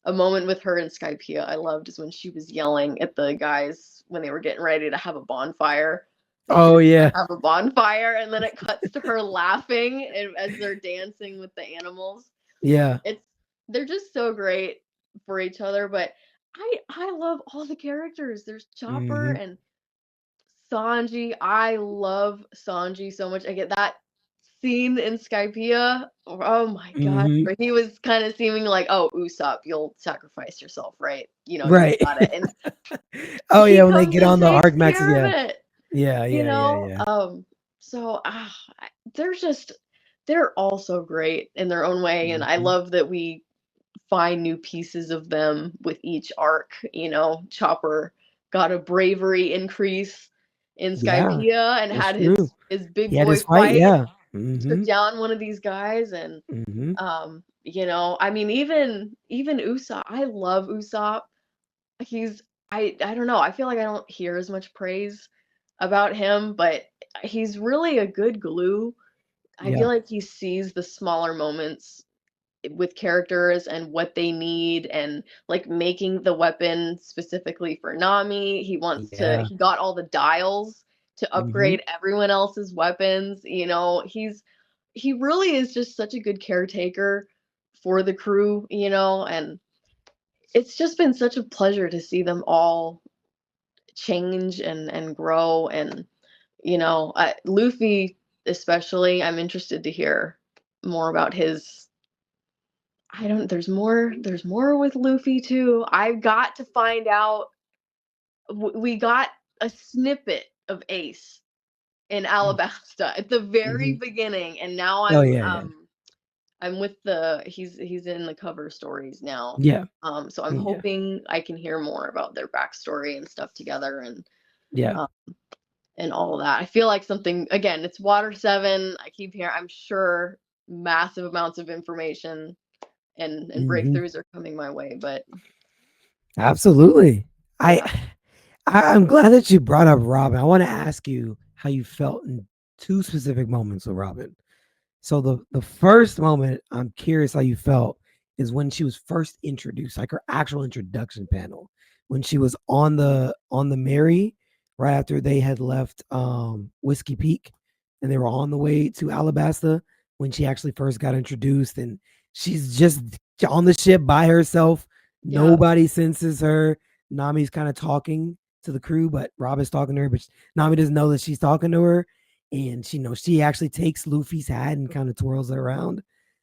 A moment with her in Skypiea I loved is when she was yelling at the guys when they were getting ready to have a bonfire. She Oh doesn't yeah. have a bonfire, and then it cuts to her laughing as they're dancing with the animals. Yeah. They're just so great for each other. But I love all the characters. There's Chopper Mm-hmm. and Sanji. I love Sanji so much. I get that scene in Skypiea. Oh my god. Mm-hmm. Where he was kind of seeming like, oh, Usopp, you'll sacrifice yourself, right? You Right. got it. And Oh he yeah, when they comes get and on the takes arc maxes, care of yeah. it. Yeah, You yeah, yeah, know? yeah. So they're all so great in their own way. And I Mm-hmm. love that we find new pieces of them with each arc. Chopper got a bravery increase in Yeah, Skypiea and that's had true. his big He had boy his fight, fight and yeah. Mm-hmm. took down one of these guys. And Mm-hmm. I mean, even Usopp, I love Usopp. He's I don't know, I feel like I don't hear as much praise about him, but he's really a good glue. I Yeah. feel like he sees the smaller moments with characters and what they need, and like making the weapon specifically for Nami. Yeah. He got all the dials to Mm-hmm. upgrade everyone else's weapons. He really is just such a good caretaker for the crew. And it's just been such a pleasure to see them all change and grow. And Luffy especially, I'm interested to hear more about his. I don't there's more with Luffy too. I've got to find out. We got a snippet of Ace in Alabasta at the very Mm-hmm. beginning, and now Oh I'm yeah, yeah. um I'm with he's in the cover stories now. Yeah. So I'm Yeah. hoping I can hear more about their backstory and stuff together, Yeah. um and all of that. I feel like something, again, it's Water 7. I keep hearing, I'm sure massive amounts of information and breakthroughs are coming my way, but Absolutely. yeah. I'm glad that you brought up Robin. I want to ask you how you felt in two specific moments with Robin. So the first moment I'm curious how you felt is when she was first introduced, like her actual introduction panel, when she was on the Mary right after they had left Whiskey Peak and they were on the way to Alabasta when she actually first got introduced, and she's just on the ship by herself. Yeah. Nobody senses her. Nami's kind of talking to the crew, but Robin's talking to her, but Nami doesn't know that she's talking to her. And she knows she actually takes Luffy's hat and kind of twirls it around.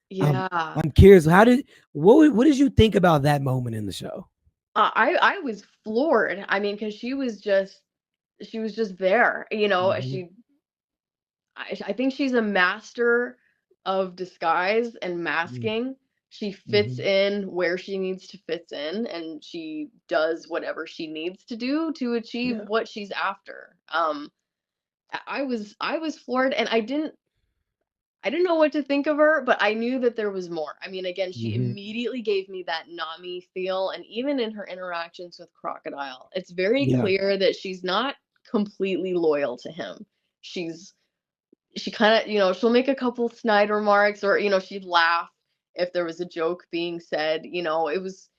Yeah. I'm curious, what did you think about that moment in the show? I was floored. I mean, because she was just there, you know. I think she's a master of disguise and masking. She fits in where she needs to fit in, and she does whatever she needs to do to achieve what she's after. I was floored, and I didn't know what to think of her, but I knew that there was more. I mean, again, she immediately gave me that Nami feel, and even in her interactions with Crocodile, it's very clear that she's not completely loyal to him. She kind of, you know, she'll make a couple snide remarks, or, you know, she'd laugh if there was a joke being said. You know, it was,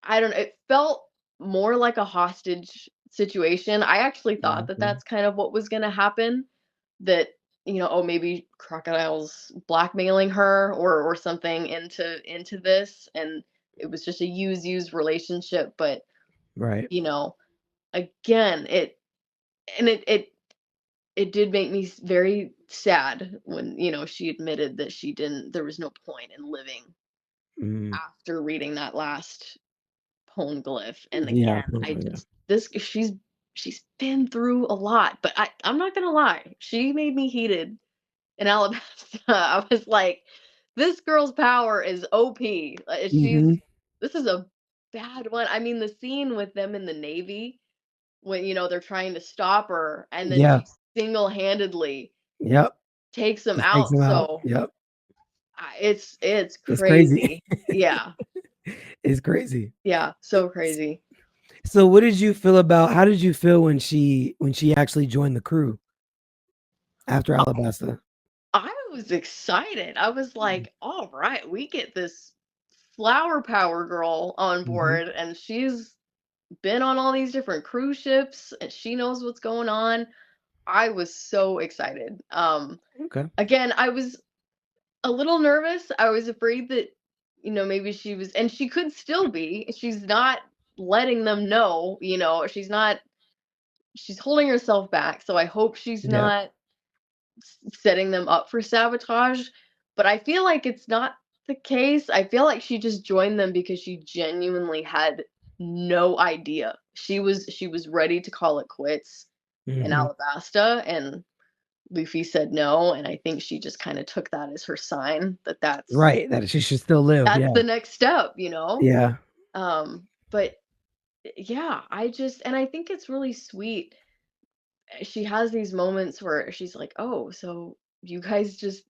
I don't know, it felt more like a hostage situation. I actually thought that that's kind of what was going to happen, that, you know, oh, maybe Crocodile's blackmailing her or something into this, and it was just a use relationship. But you know, again, it did make me very sad when, you know, she admitted that there was no point in living after reading that last poneglyph. And again, she's been through a lot, but I'm not gonna lie, she made me heated in Alabasta. I was like, this girl's power is OP. This is a bad one. I mean, the scene with them in the Navy when, you know, they're trying to stop her, and then she single-handedly takes them out. So it's It's crazy. Yeah. It's crazy. Yeah, so crazy. So how did you feel when she actually joined the crew after Alabasta? I was excited. I was like, all right, we get this flower power girl on board, and she's been on all these different cruise ships, and she knows what's going on. I was so excited. Again, I was a little nervous. I was afraid that, you know, maybe she was, and she could still be. She's not letting them know, you know, she's holding herself back. So I hope she's not setting them up for sabotage. But I feel like it's not the case. I feel like she just joined them because she genuinely had no idea. She was ready to call it quits in Alabasta, and Luffy said no, and I think she just kind of took that as her sign that that's that she should still live. That's the next step, you know? Yeah. But yeah, and I think it's really sweet. She has these moments where she's like, "Oh, so you guys just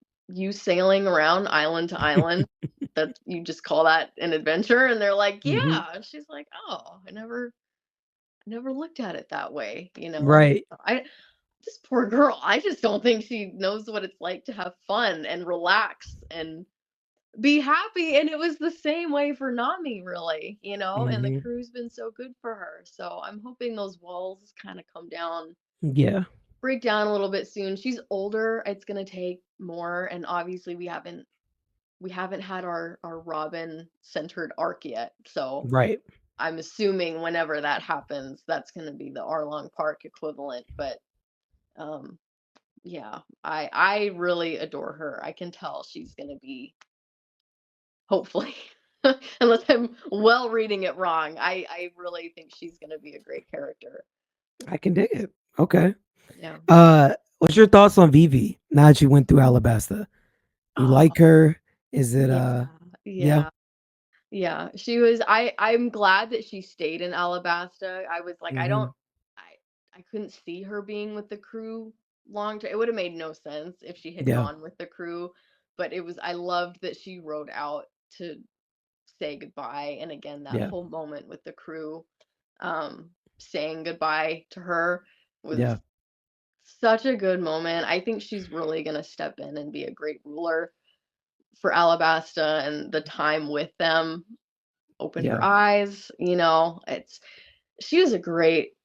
sailing around island to island, that you just call that an adventure?" And they're like, "Yeah." And she's like, "Oh, I never looked at it that way, you know?" Right. This poor girl, I just don't think she knows what it's like to have fun and relax and be happy. And it was the same way for Nami, really, you know, and the crew's been so good for her. So I'm hoping those walls kind of come down. Yeah. Break down a little bit soon. She's older. It's gonna take more. And obviously we haven't had our Robin centered arc yet. So I'm assuming whenever that happens, that's gonna be the Arlong Park equivalent. But yeah, I really adore her. I can tell she's gonna be, hopefully, unless I'm reading it wrong, I really think she's gonna be a great character. I can dig it. Okay. Yeah. What's your thoughts on Vivi now that you went through Alabasta? You like her? Is it Yeah, she was. I'm glad that she stayed in Alabasta. I was like, I I couldn't see her being with the crew long term. It would have made no sense if she had Yeah. gone with the crew, but I loved that she rode out to say goodbye. And again, that Yeah. whole moment with the crew, saying goodbye to her was Yeah. such a good moment. I think she's really going to step in and be a great ruler for Alabasta, and the time with them opened her Yeah. eyes. She was a great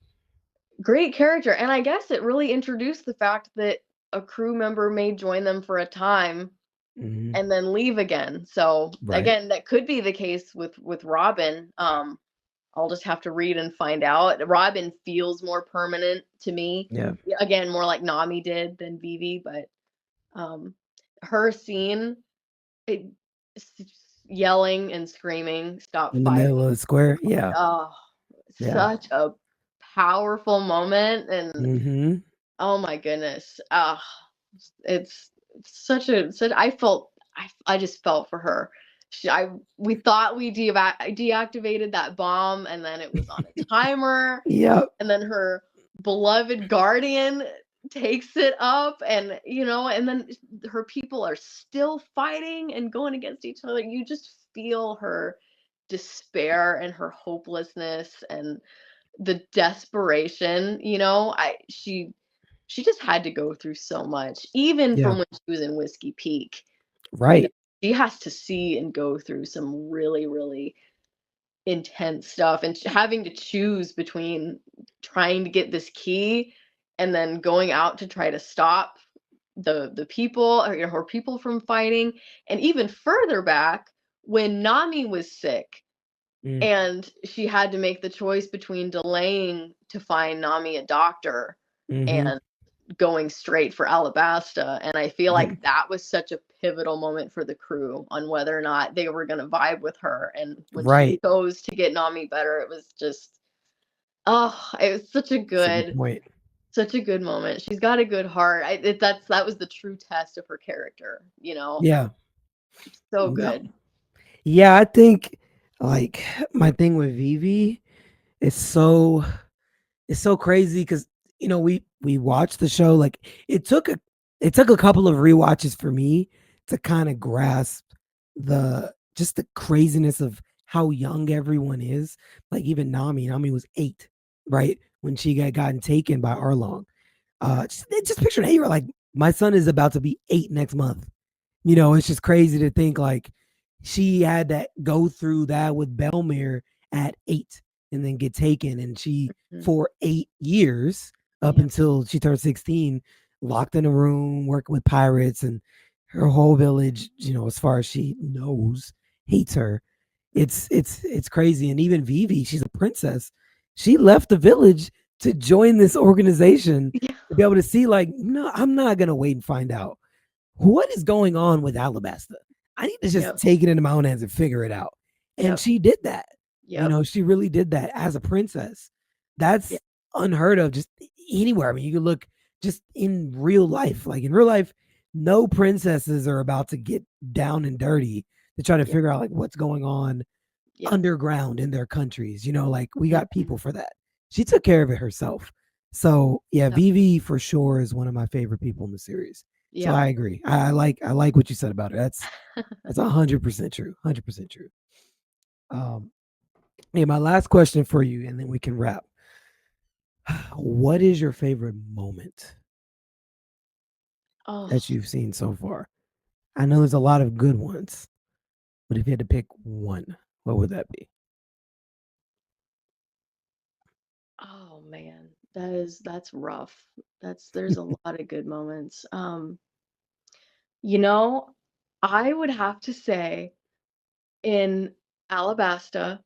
character, and I guess it really introduced the fact that a crew member may join them for a time Hmm. and then leave again. So Right. again, that could be the case with Robin. I'll just have to read and find out. Robin feels more permanent to me. Yeah. Again, more like Nami did than Vivi, but um, her scene, it, yelling and screaming, "Stop In the fighting!" middle of the square. Yeah. Oh, Yeah. such a powerful moment, and Hmm. oh my goodness, it's such. I just felt for her. We thought we deactivated that bomb, and then it was on a timer, Yep. and then her beloved guardian takes it up, and then her people are still fighting and going against each other. You just feel her despair and her hopelessness and the desperation. She just had to go through so much, even Yeah. from when she was in Whiskey Peak. you know Right. she has to see and go through some really, really intense stuff, and having to choose between trying to get this key and then going out to try to stop the people, or her people, from fighting. And even further back, when Nami was sick Mm. and she had to make the choice between delaying to find Nami a doctor Hmm. and going straight for Alabasta. And I feel Yep. like that was such a pivotal moment for the crew on whether or not they were going to vibe with her. And when she Right. chose to get Nami better, it was just, it was That's a good point. such a good moment. She's got a good heart. That was the true test of her character. Yeah. So Yep. good. Yeah. I think like my thing with Vivi is it's so crazy because we watched the show. Like it took a couple of rewatches for me to kind of grasp the craziness of how young everyone is. Like even Nami was 8, right, when she got gotten taken by Arlong. Just picture an 8-year-old. Like my son is about to be 8 next month. It's just crazy to think like she had to go through that with Belmere at 8 and then get taken. And she, Mhm. for 8 years, up Yeah. until she turned 16, locked in a room, working with pirates, and her whole village, as far as she knows, hates her. It's crazy. And even Vivi, she's a princess. She left the village to join this organization Yeah. to be able to see, like, no, I'm not gonna wait and find out what is going on with Alabasta. I need to just Yep. take it into my own hands and figure it out. And Yep. she did that. Yep. She really did that as a princess. Yeah. That's unheard of just anywhere. I mean, you can look just in real life. Like in real life, no princesses are about to get down and dirty to try to Yeah. figure out like what's going on Yeah. underground in their countries. Like we got Mhm. people for that. She took care of it herself. So yeah, Yep. Vivi for sure is one of my favorite people in the series. So Yeah. I agree. I like what you said about her. That's 100% true. 100% true. Um, yeah, my last question for you, and then we can wrap. What is your favorite moment Oh. that you've seen so far? I know there's a lot of good ones, but if you had to pick one, what would that be? Oh man, that's rough. There's a lot of good moments. You know, I would have to say in Alabasta,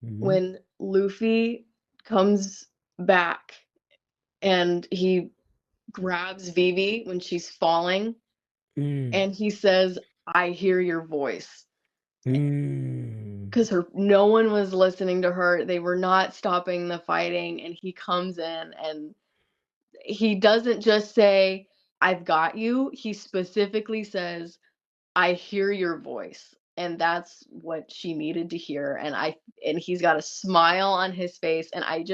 Hmm. when Luffy comes back and he grabs Vivi when she's falling Mm, and he says, "I hear your voice." mm, Because no one was listening to her. They were not stopping the fighting, and he comes in and he doesn't just say, "I've got you." He specifically says, "I hear your voice." and that's what she needed to hear. And he's got a smile on his face, and I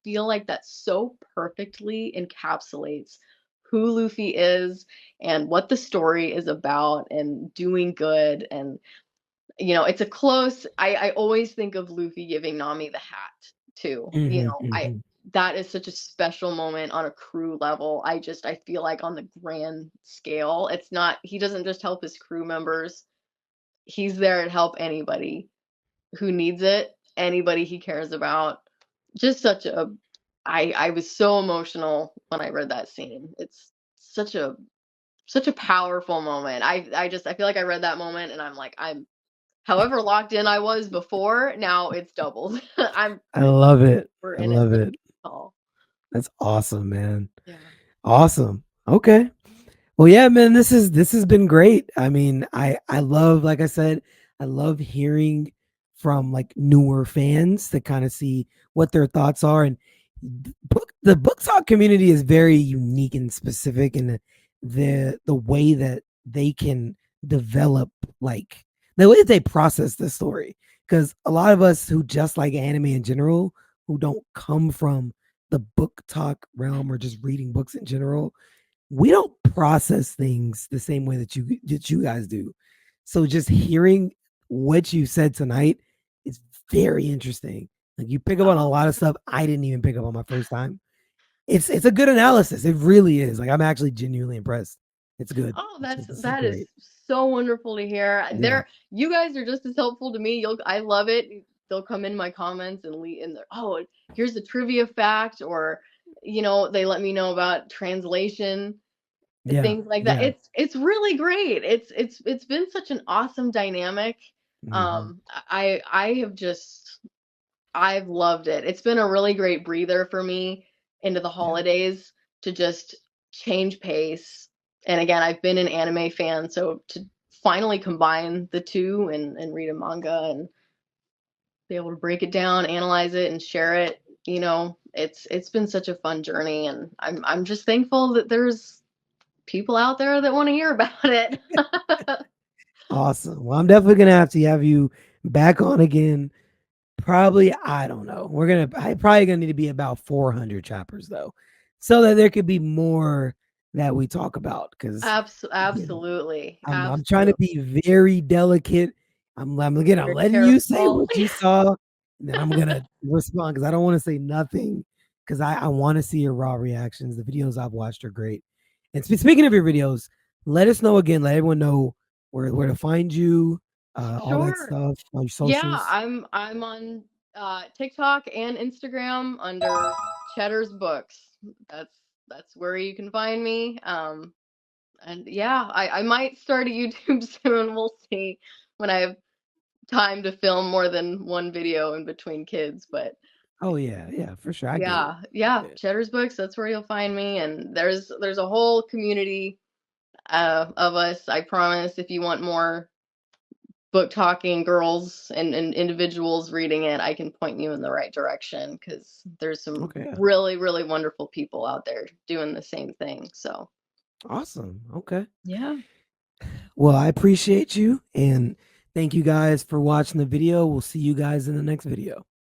feel like that so perfectly encapsulates who Luffy is and what the story is about, and doing good. And it's a close, I always think of Luffy giving Nami the hat too. That is such a special moment on a crew level. I feel like on the grand scale, it's not, he doesn't just help his crew members. He's there to help anybody who needs it, anybody he cares about. Just such a, I was so emotional when I read that scene. It's such a powerful moment. I feel like I read that moment and I'm like, I'm however locked in I was before, now it's doubled. I love it. We're I in love it. it. That's awesome, man. Yeah. Awesome. Okay. Well, yeah, man, this has been great. I mean, I love, like I said, I love hearing from like newer fans to kind of see what their thoughts are. And the book talk community is very unique and specific in the way that they can develop, like the way that they process the story. Because a lot of us who just like anime in general, who don't come from the book talk realm or just reading books in general, we don't process things the same way that you guys do. So just hearing what you said tonight is very interesting. Like you pick up on a lot of stuff I didn't even pick up on my first time. It's a good analysis. It really is. Like I'm actually genuinely impressed. It's good. Oh, That is so wonderful to hear. Yeah. You guys are just as helpful to me. I love it. They'll come in my comments and lead in there. Oh, here's a trivia fact, or they let me know about translation, things like that. Yeah. It's really great. It's been such an awesome dynamic. I've loved it. It's been a really great breather for me into the holidays to just change pace. And again, I've been an anime fan, so to finally combine the two and read a manga and be able to break it down, analyze it, and share it, it's been such a fun journey, and I'm just thankful that there's people out there that want to hear about it. Awesome. Well, I'm definitely gonna have to have you back on again. Probably, I don't know. I probably gonna need to be about 400 chapters though, so that there could be more that we talk about. Because Absolutely. I'm trying to be very delicate. I'm letting you say what you saw, and then I'm gonna respond because I don't want to say nothing because I want to see your raw reactions. The videos I've watched are great. And speaking of your videos, let us know again. Let everyone know where to find you. All that stuff on your socials. Yeah, I'm on TikTok and Instagram under Cheddars Books. That's where you can find me. And yeah, I might start a YouTube soon. We'll see when I have time to film more than one video in between kids. But oh yeah, for sure. Yeah. Cheddars Books. That's where you'll find me. And there's a whole community of us. I promise. If you want more book talking girls and individuals reading it, I can point you in the right direction because there's some really, really wonderful people out there doing the same thing. So awesome. Okay. Yeah. Well, I appreciate you and thank you guys for watching the video. We'll see you guys in the next video.